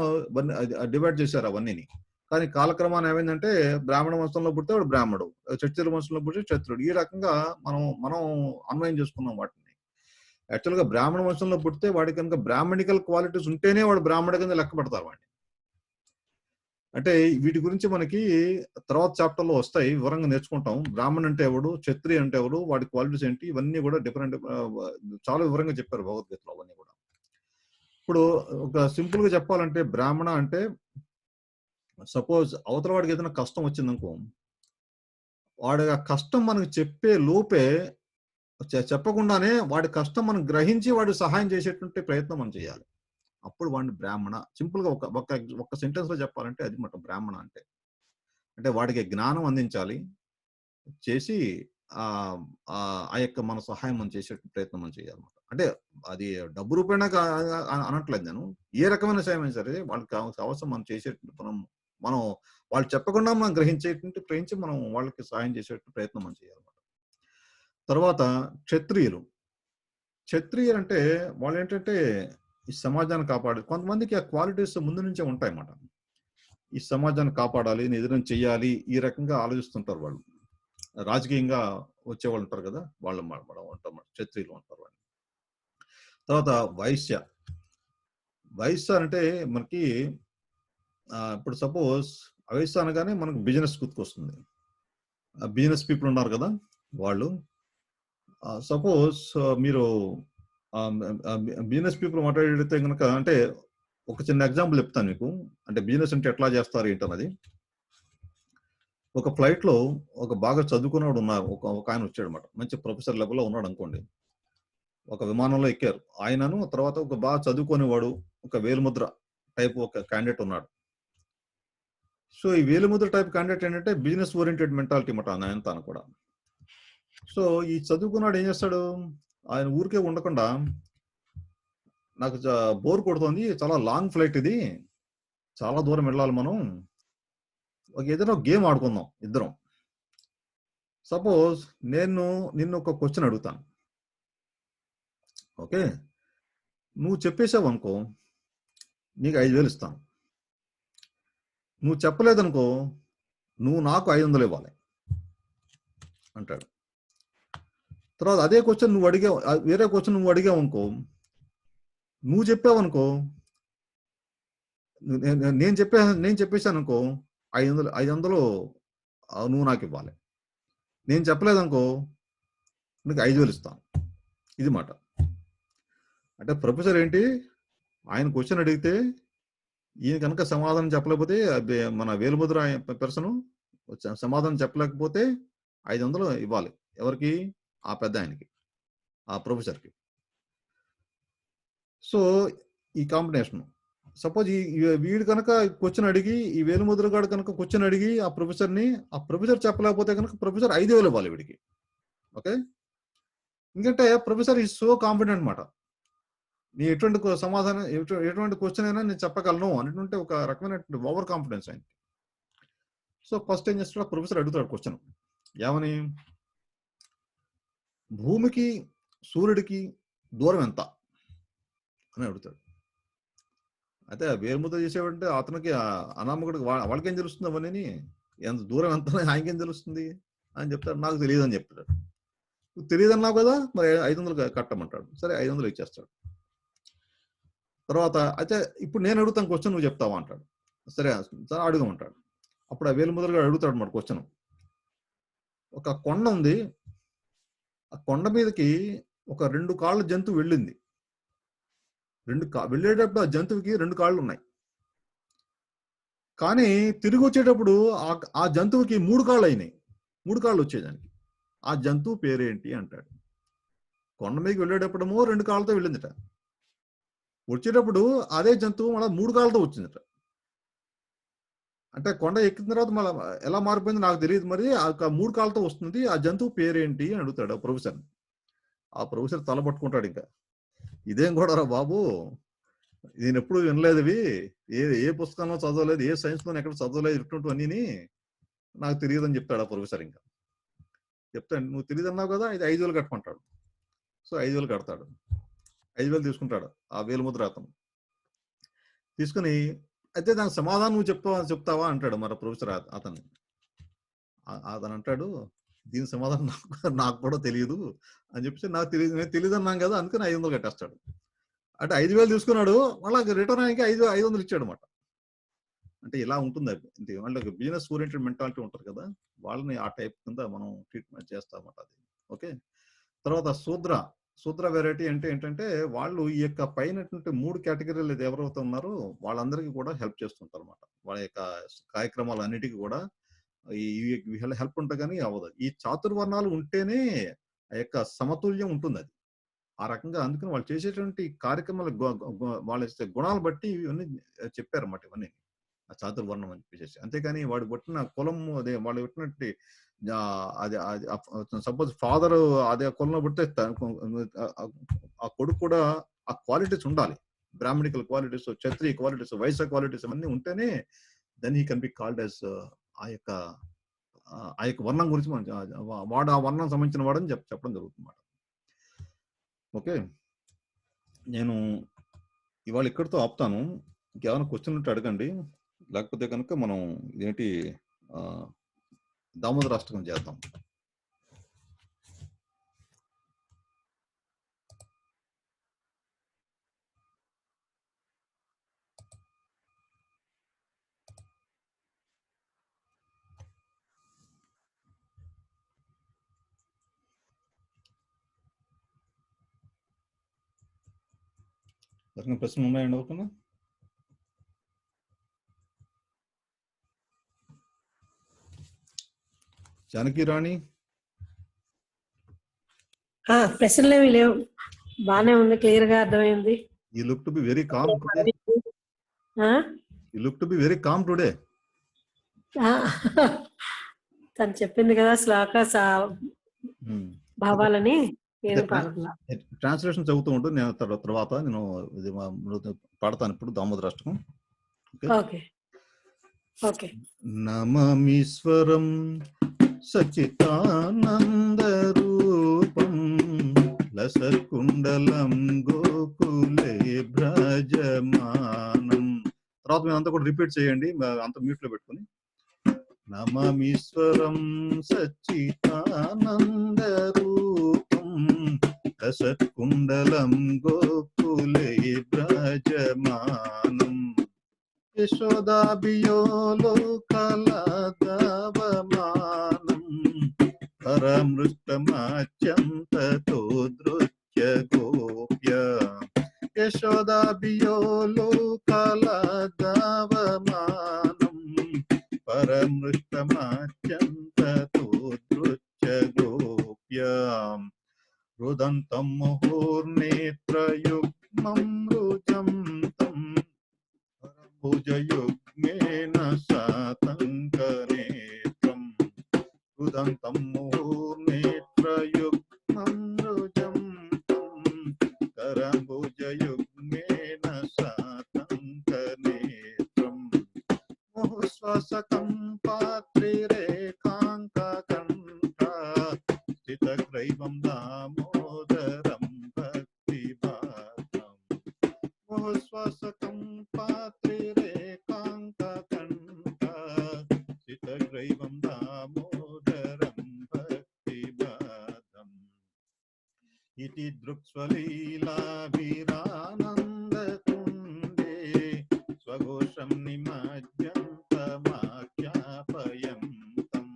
Speaker 1: డివైడ్ చేశారు అవన్నీని. కానీ కాలక్రమాన్ని ఏమైందంటే బ్రాహ్మణ వంశంలో పుడితే వాడు బ్రాహ్మడు, క్షత్రియ వంశంలో పుడితే క్షత్రుడు. ఈ రకంగా మనం అన్వయం చేసుకున్నాం వాటిని. యాక్చువల్గా బ్రాహ్మణ వంశంలో పుడితే వాడికి కనుక బ్రాహ్మణికల్ క్వాలిటీస్ ఉంటేనే వాడు బ్రాహ్మణ కింద లెక్క పెడతారు వాడిని. అంటే వీటి గురించి మనకి తర్వాత చాప్టర్ లో వస్తాయి, వివరంగా నేర్చుకుంటాం. బ్రాహ్మణ్ అంటే ఎవడు, క్షత్రియ అంటే ఎవడు, వాడి క్వాలిటీస్ ఏంటి, ఇవన్నీ కూడా డిఫరెంట్ చాలా వివరంగా చెప్పారు భగవద్గీతలో అవన్నీ కూడా. ఇప్పుడు ఒక సింపుల్ గా చెప్పాలంటే బ్రాహ్మణ అంటే సపోజ్ అవతల వాడికి ఏదైనా కష్టం వచ్చిందనుకో, వాడి ఆ కష్టం మనకు చెప్పే లోపే చెప్పకుండానే వాడి కష్టం మనం గ్రహించి వాడి సహాయం చేసేటువంటి ప్రయత్నం మనం చేయాలి. అప్పుడు వాడిని బ్రాహ్మణ. సింపుల్ గా ఒక సెంటెన్స్ లో చెప్పాలంటే అది మాట బ్రాహ్మణ అంటే. అంటే వాడికి జ్ఞానం అందించాలి, చేసి ఆ యొక్క మన సహాయం మనం చేసే ప్రయత్నం మనం చేయాలన్నమాట. అంటే అది డబ్బు రూపేణా అనట్లేదు నేను. ఏ రకమైన సాయం అయినా సరే వాళ్ళకి అవసరం మనం చేసేటువంటి మనం వాళ్ళు చెప్పకుండా మనం గ్రహించి మనం వాళ్ళకి సహాయం చేసే ప్రయత్నం మనం చేయాలన్నమాట. తర్వాత క్షత్రియులు అంటే వాళ్ళు ఏంటంటే ఈ సమాజాన్ని కాపాడు. కొంతమందికి ఆ క్వాలిటీస్ ముందు నుంచే ఉంటాయన్నమాట. ఈ సమాజాన్ని కాపాడాలి, ఎదురు చెయ్యాలి, ఈ రకంగా ఆలోచిస్తుంటారు వాళ్ళు. రాజకీయంగా వచ్చేవాళ్ళు ఉంటారు కదా, వాళ్ళు మనం ఉంటాం, క్షత్రియులు ఉంటారు వాళ్ళు. తర్వాత వైశ్య అంటే మనకి ఇప్పుడు సపోజ్ వైశ్య అనగానే మనకు బిజినెస్ గుర్తుకొస్తుంది. బిజినెస్ పీపుల్ ఉన్నారు కదా వాళ్ళు. సపోజ్ మీరు బిజినెస్ పీపుల్ మాట్లాడితే కనుక, అంటే ఒక చిన్న ఎగ్జాంపుల్ చెప్తాను మీకు. అంటే బిజినెస్ అంటే ఎట్లా చేస్తారు ఏంటన్నది. ఒక ఫ్లైట్ లో ఒక బాగా చదువుకున్నవాడు ఉన్నారు, ఒక ఆయన వచ్చాడు అనమాట. మంచి ప్రొఫెసర్ లెవెల్లో ఉన్నాడు అనుకోండి. ఒక విమానంలో ఎక్కారు. ఆయనను తర్వాత ఒక బాగా చదువుకునేవాడు, ఒక వేలుముద్ర టైప్ ఒక క్యాండిడేట్ ఉన్నాడు. సో ఈ వేలుముద్ర టైప్ క్యాండిడేట్ ఏంటంటే బిజినెస్ ఓరియంటెడ్ మెంటాలిటీ మాట ఆయన తాను కూడా. సో ఈ చదువుకున్నాడు ఏం చేస్తాడు, ఆయన ఊరికే ఉండకుండా నాకు బోర్ కొడుతోంది, చాలా లాంగ్ ఫ్లైట్ ఇది, చాలా దూరం వెళ్ళాలి మనం, ఏదైనా గేమ్ ఆడుకుందాం ఇద్దరం. సపోజ్ నేను నిన్ను ఒక క్వశ్చన్ అడుగుతాను, ఓకే, నువ్వు చెప్పేసావు అనుకో నీకు 5,000 ఇస్తాను. నువ్వు చెప్పలేదనుకో నువ్వు నాకు 500 ఇవ్వాలి అంటాడు. తర్వాత అదే క్వశ్చన్ నువ్వు అడిగావు, వేరే క్వశ్చన్ నువ్వు అడిగావు అనుకో, నువ్వు చెప్పావనుకో, నేను చెప్పేశాను అనుకో 500 నువ్వు నాకు ఇవ్వాలి. నేను చెప్పలేదనుకో నీకు 5,000 ఇస్తాను. ఇది మాట. అంటే ప్రొఫెసర్ ఏంటి, ఆయన క్వశ్చన్ అడిగితే ఈయన కనుక సమాధానం చెప్పలేకపోతే మన వేలుముద్ర పర్సన్ సమాధానం చెప్పలేకపోతే 500 ఇవ్వాలి. ఎవరికి? ఆ పెద్ద ఆయనకి, ఆ ప్రొఫెసర్కి. సో ఈ కాంబినేషన్. సపోజ్ వీడు కనుక క్వశ్చన్ అడిగి, ఈ వేలుముద్రగాడు కనుక క్వశ్చన్ అడిగి ఆ ప్రొఫెసర్ చెప్పలేకపోతే కనుక ప్రొఫెసర్ 5,000 ఇవ్వాలి వీడికి. ఓకే, ఎందుకంటే ప్రొఫెసర్ ఈజ్ సో కాన్ఫిడెంట్ అనమాట. నీ ఎటువంటి సమాధానం, ఎటువంటి క్వశ్చన్ అయినా నేను చెప్పగలను అనేటువంటి ఒక రకమైన ఓవర్ కాన్ఫిడెన్స్ ఆయన. సో ఫస్ట్ ఏం చేస్తాడు, ప్రొఫెసర్ అడుగుతాడు క్వశ్చన్, ఏమని, భూమికి సూర్యుడికి దూరం ఎంత అని అడుగుతాడు. అయితే వేలుముద్ర చేసేవంటే అతనికి అనామకుడికి వాళ్ళకేం తెలుస్తుంది అవన్నీ, ఎంత దూరం ఎంత ఆయనకేం తెలుస్తుంది అని చెప్తాడు. నాకు తెలియదు అని చెప్తాడు. నువ్వు తెలియదు అన్నావు కదా, మరి 500 కట్టమంటాడు. సరే 500 ఇచ్చేస్తాడు. తర్వాత అయితే ఇప్పుడు నేను అడుగుతాను క్వశ్చన్, నువ్వు చెప్తావా అంటాడు. సరే సరే అడుగమంటాడు. అప్పుడు ఆ వేలుముద్రగా అడుగుతాడు మాట క్వశ్చన్. ఒక కొండ ఉంది, ఆ కొండ మీదకి ఒక 2 కాళ్ళ జంతువు వెళ్ళింది. వెళ్ళేటప్పుడు ఆ జంతువుకి 2 కాళ్ళు ఉన్నాయి. కానీ తిరిగి వచ్చేటప్పుడు ఆ జంతువుకి 3 కాళ్ళు అయినాయి. 3 కాళ్ళు వచ్చేదానికి. ఆ జంతువు పేరేంటి అంటాడు. కొండ మీదకి వెళ్ళేటప్పుడేమో 2 కాళ్ళతో వెళ్ళిందిట, వచ్చేటప్పుడు అదే జంతువు మళ్ళీ 3 కాళ్ళతో వచ్చిందట. అంటే కొండ ఎక్కిన తర్వాత మళ్ళీ ఎలా మారిపోయింది నాకు తెలియదు, మరి ఆ 3 కాళ్ళతో వస్తుంది, ఆ జంతువు పేరేంటి అని అడుగుతాడు ఆ ప్రొఫెసర్. ఆ ప్రొఫెసర్ తల పట్టుకుంటాడు. ఇంకా ఇదేం కూడా రా బాబు, నేను ఎప్పుడు వినలేదు, ఇవి ఏ పుస్తకంలో చదవలేదు, ఏ సైన్స్ లో ఎక్కడ చదవలేదు, ఇటువంటివన్నీ నాకు తెలియదు అని చెప్తాడు ఆ ప్రొఫెసర్. ఇంకా చెప్తాడు, నువ్వు తెలియదు అన్నావు కదా, ఇది 5,000 కట్టమంటాడు. సో 5,000 కడతాడు. 5,000 తీసుకుంటాడు ఆ వేలుముద్ర అతను. తీసుకుని అయితే దానికి సమాధానం నువ్వు చెప్తావా అంటాడు మరి ప్రొఫెసర్ అతన్ని. అతను అంటాడు, దీని సమాధానం నాకు కూడా తెలియదు అని చెప్పేసి, నాకు తెలియదు, నేను తెలియదు అన్నాం కదా, అందుకని 500 కట్టేస్తాడు. అంటే 5,000 తీసుకున్నాడు, మళ్ళీ రిటర్న్ ఆయనకి 500 ఇచ్చాడు అనమాట. అంటే ఇలా ఉంటుంది. వాళ్ళకి బిజినెస్ ఓరియంటెడ్ మెంటాలిటీ ఉంటారు కదా, వాళ్ళని ఆ టైప్ కింద మనం ట్రీట్మెంట్ చేస్తామన్నమాట. అది ఓకే. తర్వాత శూద్ర వెరైటీ అంటే ఏంటంటే, వాళ్ళు ఈ యొక్క పైనటువంటి 3 కేటగిరీలు ఎవరైతే ఉన్నారో వాళ్ళందరికీ కూడా హెల్ప్ చేస్తుంటారు అనమాట. వాళ్ళ యొక్క కార్యక్రమాలన్నిటికీ కూడా ఈ హెల్ప్ ఉంటే కానీ అవ్వదు. ఈ చాతుర్వర్ణాలు ఉంటేనే ఆ యొక్క సమతుల్యం ఉంటుంది. అది ఆ రకంగా. అందుకని వాళ్ళు చేసేటువంటి కార్యక్రమాల వాళ్ళ గుణాలు బట్టి ఇవన్నీ చెప్పారన్నమాట. ఇవన్నీ ఆ చాతుర్వర్ణం అని చెప్పేసి. అంతేకాని వాడు పుట్టిన కులం, అదే వాళ్ళు పుట్టినట్టు అది సపోజ్ ఫాదర్ అదే కులంలో పుడితే ఆ కొడుకు కూడా ఆ క్వాలిటీస్ ఉండాలి. Brahmanical qualities, Kshatriya qualities, Vaishya qualities అవన్నీ ఉంటేనే then he can be called as ఆ యొక్క వర్ణం గురించి వాడు ఆ వర్ణం సంబంధించిన వాడని చెప్పడం జరుగుతుంది. ఓకే, నేను ఇవాళ ఇక్కడితో ఆపుతాను. ఇంకేమైనా క్వశ్చన్ ఉంటే అడగండి, లేకపోతే కనుక మనం ఇదేంటి దామోదరాష్టకం చేద్దాం. ప్రశ్నలు ఉన్నాయండి ఎవరికన్నా? జానకి రాణి?
Speaker 3: ప్రశ్నలు ఏమి లేవు. బానే ఉంది, క్లియర్ గా అర్థమైంది.
Speaker 1: You look to be very calm today.
Speaker 3: ఆ?
Speaker 1: You look to be very calm today.
Speaker 3: ఆ. తను చెప్పింది కదా శ్లోక భావాలని నేను పాడుతున్నా.
Speaker 1: ట్రాన్స్లేషన్ చదువుతూ ఉంటూ నేను తర్వాత నేను ఇది పాడతాను ఇప్పుడు దామోదరాష్టకం.
Speaker 3: Okay okay.
Speaker 1: నమమీశ్వరం సచితానందరూపం లసకుండలం గోకులే భ్రజమానం. తర్వాత మీరు అంతా కూడా రిపీట్ చేయండి, అంత మ్యూట్ లో పెట్టుకుని. నమమీశ్వరం సచ్చితానందరూపం లసకుండలం గోకులే భ్రజమానం యశోదాభియోలోకలదవమానం పరమృష్టమాచ్యంతతో దృత్య గోప్య. యశోదాభియోలోకలదవమానం పరమృష్టమాచ్యంతతో దృత్య గోప్య. రుదంతం ముహుర్నేత్రయుగ్మం రుజంతం భుజయుగ్మేన సాతంకనేత్రం. రుదంతం ముహుర్నేత్రయుగ్మం రుజంతం కరంభుజయుగ్మేన సాతంకనేత్రం. ముహుశ్వాసకం పాత్రిరేకాంకకంఠా స్థితగ్రైవం దామోదరం భక్తిభాగం. ముహుశ్వాసకం పాత్రిరేకాంకకంఠా స్థితగ్రైవం దామోదరం భక్తిభాగం. ఇతి దృక్స్వలీలాభిరానందకుండే స్వఘోషం నిమజ్జంతమాఖ్యాపయంతం.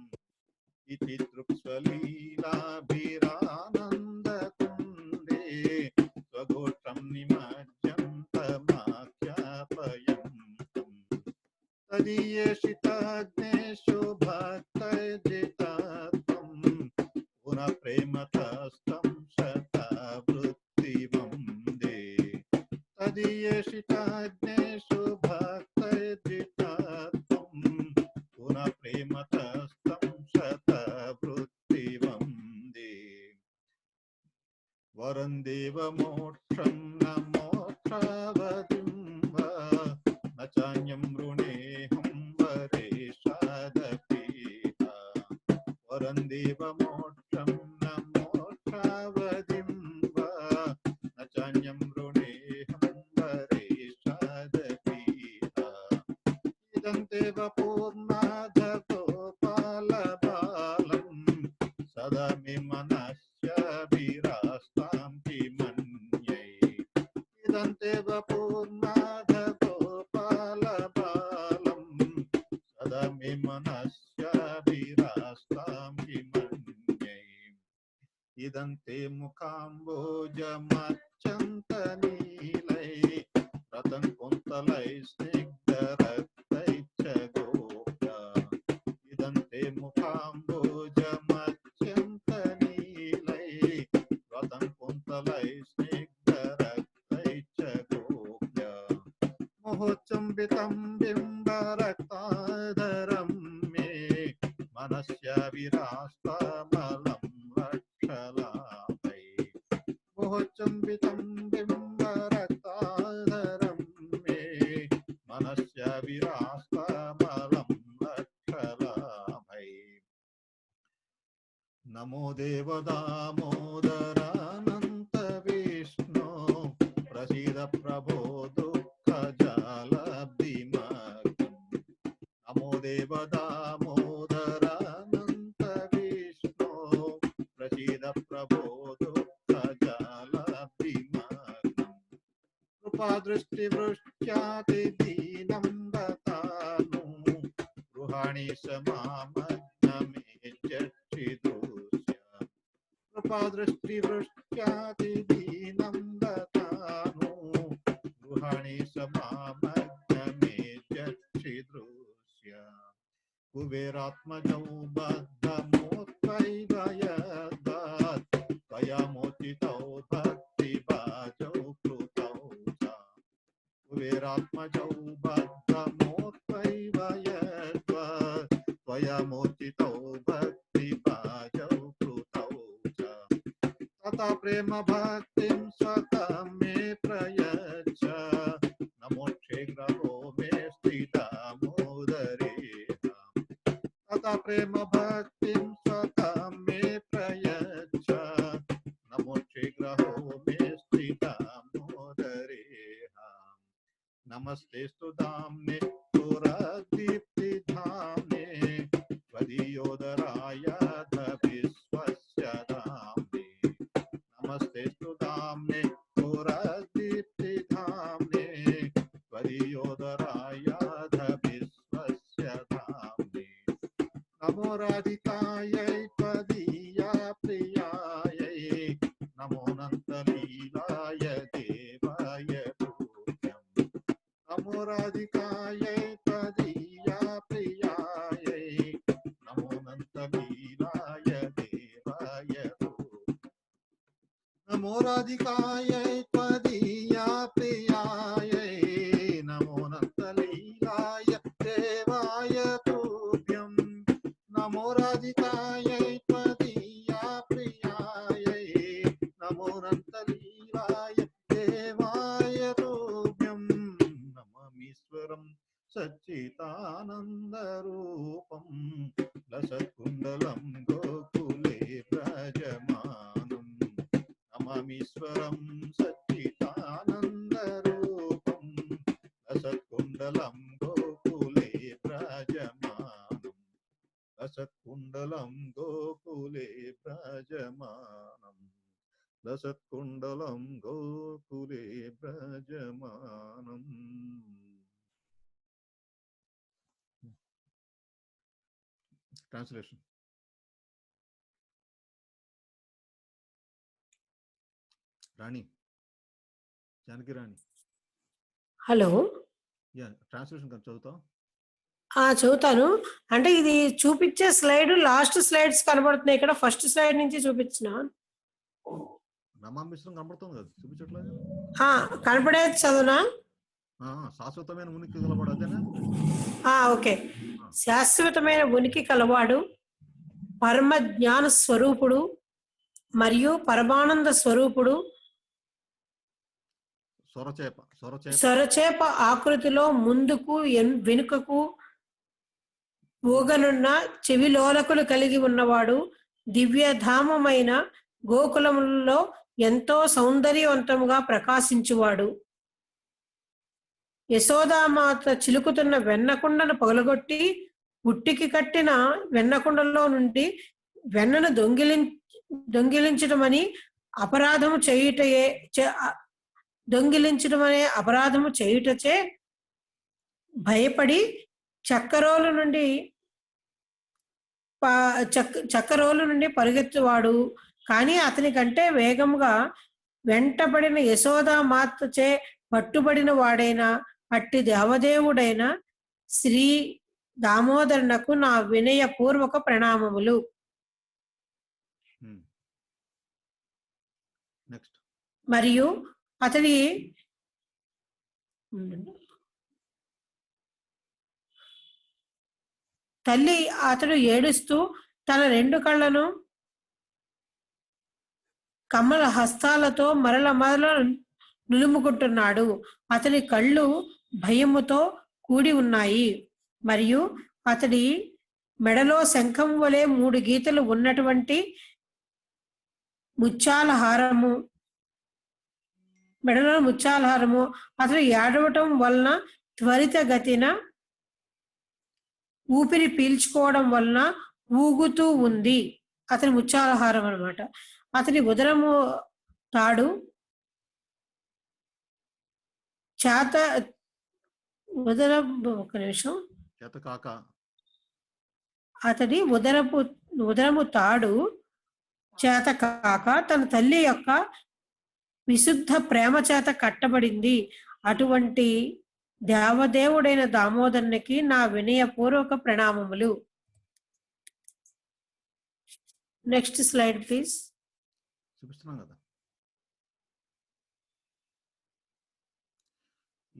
Speaker 1: ఇతి దృక్స్వలీలాభిరానందకుండే స్వఘోషం నిమజ్జంతమాఖ్యాపయంతం. తదీయేషితాగ్నేషు భక్తజితాత్వం పునః ప్రేమతస్తం శతవృత్తివందే. తదీయేషితాగ్నేషు భక్తజితాత్వం పునః ప్రేమతస్తం శతవృత్తివందే. వరం దేవ మోక్షం న మోక్షావధిం వా న చాన్యం రుణేహం వరేషాదపీహ. వరం దేవ మోక్షం న మోక్షావధిం వా న చాన్యం రుణేహం వరేషాదపీహ. ఇదం దేవ పూర్ణాధ గోపాలబాలం సదా మే మనస్యాభిరాస్తాం కిమన్యై. ఇదం దేవ పూర్ణాధ గోపాలబాలం సదా మే మనస్యాభిరాస్తాం కిమన్యై. ఇదం తే ముఖాంబోజమచ్చంతనీలై రతం కుంతలై స్నిగ్ధరక్తైశ్చ గోప్య. ఇదం తే ముఖాంబోజమచ్చంతనీలై రతం కుంతలై స్నిగ్ధరక్తైశ్చ గోప్య. ముహుచుంబితం బింబరక్తాధరం మే మనస్యావిరాస్తమలం రక్షలాభై. ముహుచుంబితం బింబరక్తాధరం మే మనస్యావిరాస్తమలం రక్షలాభై. నమో దేవ దామోదరానంత విష్ణు ప్రసీద ప్రభో దుఃఖజాలబ్ధిమగ్నం. నమో దేవ దామోదరానంత విష్ణు ప్రసీద ప్రభో దుఃఖజాలబ్ధిమగ్నం. కృపాదృష్టివృష్ట్యాతి దీనం దతాను గృహాణి సమామగ్నమే చక్షిదృశ్య. కృపాదృష్టివృష్ట్యాతి దీనం దతాను గృహాణి సమామగ్నమే చక్షిదృశ్య. కుబేరాత్మజౌ బద్ధమోత్వైవ యద్వాత్ త్వయా మోచితౌ భక్తిభా కుబేరాత్మజౌ బద్ధమోత్వైవ యద్వా త్వయమూర్ఛితౌ భక్తిపాజౌ కృతౌ చ తథా ప్రేమ భక్తిం స్వతం మే ప్రయచ్చ నమో క్షేగ్రహో మే స్థితామోదరే తథా ప్రేమ భక్తిం స్వతం మే ప్రయచ్చ నమో క్షేగ్రహో మే స్థితామోదరే నమస్తేస్తు ధామ్నే పురదీప్తిధామ్నే త్వదీయోదరాయ విశ్వస్య ధామ్నే నమస్తేస్తు ధామ్నే పురదీప్తిధామ్నే త్వదీయోదరాయ విశ్వస్య ధామ్నే నమో రాధికాయై త్వదీయా ప్రియాయై నమో నంతలీలాయ దేవాయ పూజ్యం నమో రాధికాయై త్వదీయా ప్రియాయై నమో నంతలీలాయ దేవాయ పూజ్యం నమో రాధికాయై త్వదీయా ప్రియాయై నమో నంతలీలాయ దేవాయ పూజ్యం నమో రాధికాయై త్వదీయా ప్రియాయై నమో నంతలీలాయ దేవాయ పూజ్యం నమమీశ్వరం సచ్చిదానందరూపం లసత్కుండలం గోకులే వ్రజమానం నమమీశ్వరం సచ్చిదానందరూపం లసత్కుండలం గోకులే వ్రజమానం లసత్కుండలం గోకులే వ్రజమానం లసత్కుండలం గోకులే వ్రజమానం. ట్రాన్స్లేషన్. రాణి, జానకి రాణి.
Speaker 3: హలో.
Speaker 1: ట్రాన్స్లేషన్ చదువుతావు?
Speaker 3: చదువుతాను. అంటే ఇది చూపించే స్లైడ్ లాస్ట్ స్లైడ్స్ కనబడుతున్నాయి. ఇక్కడ ఫస్ట్ స్లైడ్ నుంచి చూపించిన
Speaker 1: నమామిశ్రం కనబడుతుంది కదా, చూపించట్లేదు.
Speaker 3: కనపడేది చదువునా?
Speaker 1: శాశ్వతమైన ఉనికి కలవాడు అదేనా?
Speaker 3: ఓకే. శాశ్వతమైన ఉనికి కలవాడు, పరమ జ్ఞాన స్వరూపుడు మరియు పరమానంద స్వరూపుడు, సొరచేప ఆకృతిలో ముందుకు వెనుకకు ఊగనున్న చెవిలోలకులు కలిగి ఉన్నవాడు, దివ్యధామమైన గోకులములలో ఎంతో సౌందర్యవంతముగా ప్రకాశించువాడు, యశోదామాత చిలుకుతున్న వెన్నకుండను పగలగొట్టి ఉట్టికి కట్టిన వెన్నకుండలో నుండి వెన్నను దొంగిలించడమని అపరాధము దొంగిలించడమనే అపరాధము చేయుటచే భయపడి చక్కరోలు నుండి పరిగెత్తువాడు. కానీ అతని కంటే వేగముగా వెంటబడిన యశోదామాతచే పట్టుబడిన వాడైన అట్టి దేవదేవుడైన శ్రీ దామోదరునకు నా వినయపూర్వక ప్రణామములు. మరియు అతడి తల్లి అతడు ఏడుస్తూ తన రెండు కళ్ళను కమల హస్తాలతో మరల నులుముకుంటున్నాడు. అతని కళ్ళు భయముతో కూడి ఉన్నాయి మరియు అతడి మెడలో శంఖం వలె 3 గీతలు ఉన్నటువంటి మెడలో ముత్యాలహారము అతడు ఏడవటం వలన త్వరితగతిన ఊపిరి పీల్చుకోవడం వలన ఊగుతూ ఉంది. అతని ముత్యాలహారం అన్నమాట. అతని ఉదరము తాడు అతడి ఉదరము తాడు చేత కాక తన తల్లి యొక్క విశుద్ధ ప్రేమ చేత కట్టబడింది. అటువంటి దేవదేవుడైన దామోదరునికి నా వినయపూర్వక ప్రణామములు. Next slide please.
Speaker 1: చూపిస్తున్నాం కదా.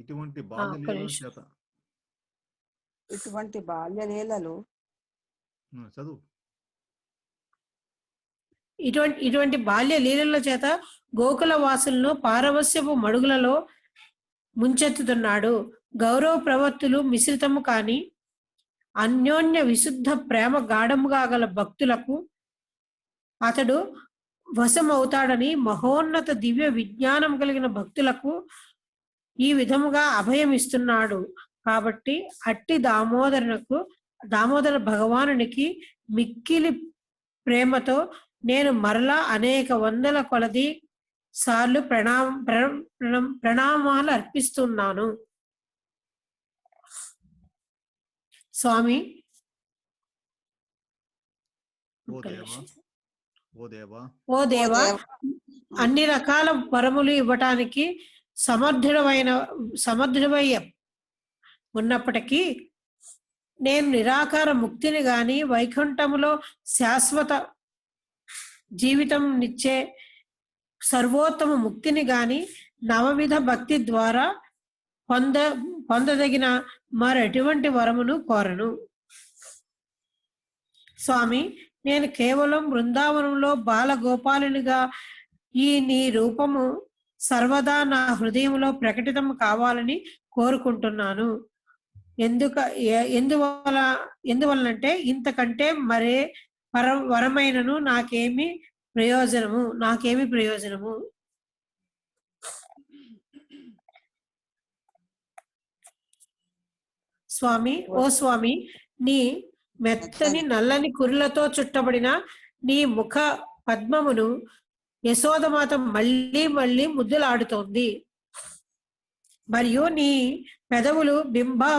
Speaker 1: ఇటువంటి
Speaker 3: ఒక్క
Speaker 1: బాల్యలీలల
Speaker 3: నిమిషం.
Speaker 1: చేత
Speaker 2: ఇటువంటి బాల్యలీలలు
Speaker 1: చదువు.
Speaker 3: ఇటువంటి బాల్య లీలల చేత గోకుల వాసులను పారవస్యపు మడుగులలో ముంచెత్తుతున్నాడు. గౌరవ ప్రవృత్తులు మిశ్రితము కాని అన్యోన్య విశుద్ధ ప్రేమ గాఢముగా గల భక్తులకు అతడు వశమవుతాడని, మహోన్నత దివ్య విజ్ఞానం కలిగిన భక్తులకు ఈ విధముగా అభయం ఇస్తున్నాడు. కాబట్టి అట్టి దామోదర భగవానునికి మిక్కిలి ప్రేమతో నేను మరలా అనేక వందల కొలది సార్లు ప్రణామాలు అర్పిస్తున్నాను. స్వామి, ఓ దేవా, అన్ని రకాల వరములు ఇవ్వటానికి సమర్థుడవై ఉన్నప్పటికీ నేను నిరాకార ముక్తిని గాని, వైకుంఠములో శాశ్వత జీవితం నిచ్చే సర్వోత్తమ ముక్తిని గాని నవవిధ భక్తి ద్వారా పొందదగిన మరెటువంటి వరమును కోరను. స్వామి, నేను కేవలం బృందావనంలో బాలగోపాలునిగా ఈ నీ రూపము సర్వదా నా హృదయంలో ప్రకటితం కావాలని కోరుకుంటున్నాను. ఎందువలనంటే ఇంతకంటే మరే వరమైనను నాకేమి ప్రయోజనము. స్వామి, ఓ స్వామి, నీ మెత్తని నల్లని కురులతో చుట్టబడిన నీ ముఖ పద్మమును యశోదమాత మళ్ళీ మళ్ళీ ముద్దులాడుతోంది. మరియు నీ పెదవులు బింబా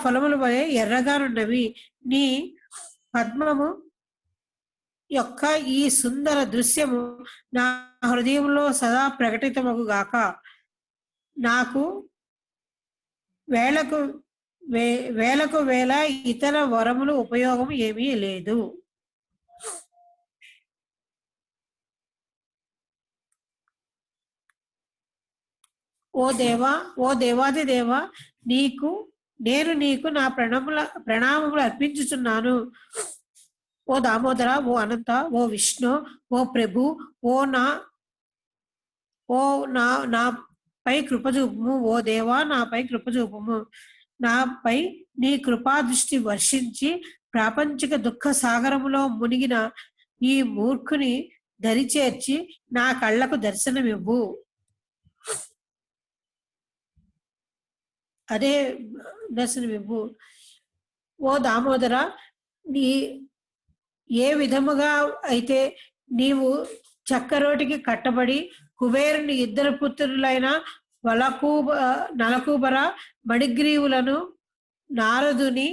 Speaker 3: ఫలముల వలె ఎర్రగానున్నవి. నీ పద్మము యొక్క ఈ సుందర దృశ్యము నా హృదయంలో సదా ప్రకటితమగుగాక. నాకు వేలకు వేల ఇతర వరములు ఉపయోగం ఏమీ లేదు. ఓ దేవాది దేవ, నేను నీకు నా ప్రణామములు అర్పించుచున్నాను. ఓ దామోదర, ఓ అనంత, ఓ విష్ణు, ఓ ప్రభు, నాపై కృపచూపము. ఓ దేవా, నాపై కృపచూపము. నాపై నీ కృపా దృష్టి వర్షించి ప్రాపంచిక దుఃఖ సాగరములో మునిగిన ఈ మూర్ఖుని దరిచేర్చి నా కళ్ళకు దర్శనమివ్వు. ఓ దామోదర, ఏ విధముగా అయితే నీవు చక్కరోటికి కట్టబడి కుబేరుని ఇద్దరు పుత్రులైన నలకూబర మణిగ్రీవులను నారదుని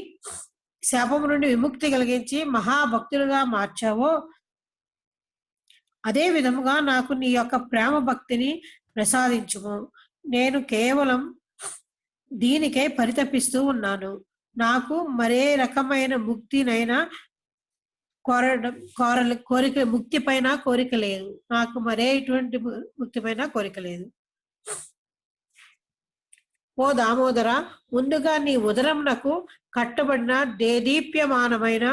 Speaker 3: శాపము నుండి విముక్తి కలిగించి మహాభక్తులుగా మార్చావో, అదే విధముగా నాకు నీ యొక్క ప్రేమ భక్తిని ప్రసాదించుము. నేను కేవలం దీనికై పరితపిస్తూ ఉన్నాను. నాకు మరే రకమైన ముక్తినైనా ముక్తి పైన కోరిక లేదు. నాకు మరే ఇటువంటి ముక్తి పైన కోరిక లేదు. ఓ దామోదర, ముందుగా నీ ఉదరమునకు కట్టబడిన దేదీప్యమానమైన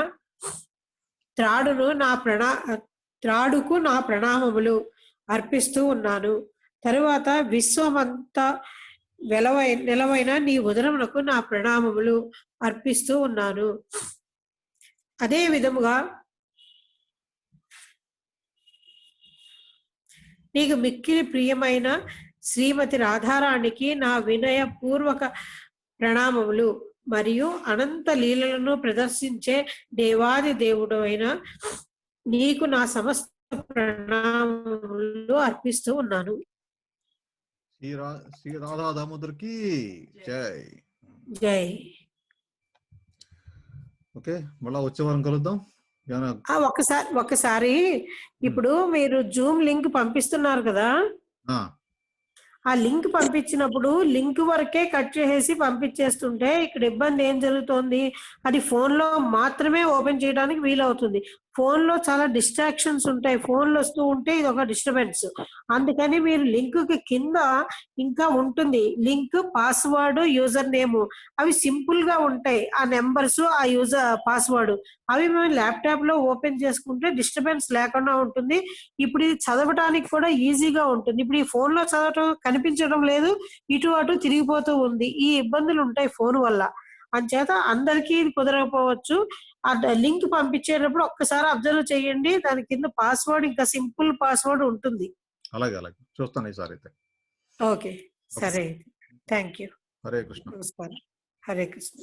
Speaker 3: త్రాడుకు నా ప్రణామములు అర్పిస్తూ ఉన్నాను. తరువాత విశ్వమంతా నిలవైన నీ ఉదరమునకు నా ప్రణామములు అర్పిస్తూ ఉన్నాను. అదే విధముగా నీకు మిక్కిలి ప్రియమైన శ్రీమతి రాధారాణికి నా వినయపూర్వక ప్రణామములు మరియు అనంత లీలలను ప్రదర్శించే దేవాది దేవుడు అయిన నీకు నా సమస్త ప్రణామములు అర్పిస్తూ ఉన్నాను.
Speaker 1: శ్రీ రాధా దామోదర్కి జై.
Speaker 3: జై.
Speaker 1: ఓకే, మళ్ళా వచ్చే వారం కలుద్దాం.
Speaker 3: ఒక్కసారి ఇప్పుడు మీరు జూమ్ లింక్ పంపిస్తున్నారు కదా, ఆ లింక్ పంపించినప్పుడు లింక్ వరకే కట్ చేసేసి పంపించేస్తుంటే ఇక్కడ ఇబ్బంది ఏం జరుగుతోంది, అది ఫోన్ లో మాత్రమే ఓపెన్ చేయడానికి వీలవుతుంది. ఫోన్ లో చాలా డిస్ట్రాక్షన్స్ ఉంటాయి, ఫోన్లు వస్తూ ఉంటే ఇది ఒక డిస్టర్బెన్స్. అందుకని మీరు లింక్ కి కింద ఇంకా ఉంటుంది లింక్, పాస్వర్డ్, యూజర్ నేమ్. అవి సింపుల్ గా ఉంటాయి, ఆ నెంబర్స్, ఆ యూజర్ పాస్వర్డ్. అవి మేము ల్యాప్టాప్ లో ఓపెన్ చేసుకుంటే డిస్టర్బెన్స్ లేకుండా ఉంటుంది. ఇప్పుడు ఇది చదవడానికి కూడా ఈజీగా ఉంటుంది. ఇప్పుడు ఈ ఫోన్ లో చదవటం కనిపించడం లేదు, ఇటు అటు తిరిగిపోతూ ఉంది. ఈ ఇబ్బందులు ఉంటాయి ఫోన్ వల్ల. అంచేత అందరికీ ఇది కుదరకపోవచ్చు. ఆ లింక్ పంపించేటప్పుడు ఒక్కసారి అబ్జర్వ్ చేయండి, దాని కింద పాస్వర్డ్ ఇంకా సింపుల్ పాస్వర్డ్ ఉంటుంది.
Speaker 1: అలాగే అలాగే చూస్తాను ఈసారి అయితే.
Speaker 3: ఓకే, సరే, థ్యాంక్ యూ.
Speaker 1: హరే కృష్ణ.
Speaker 3: నమస్కారం. హరే కృష్ణ.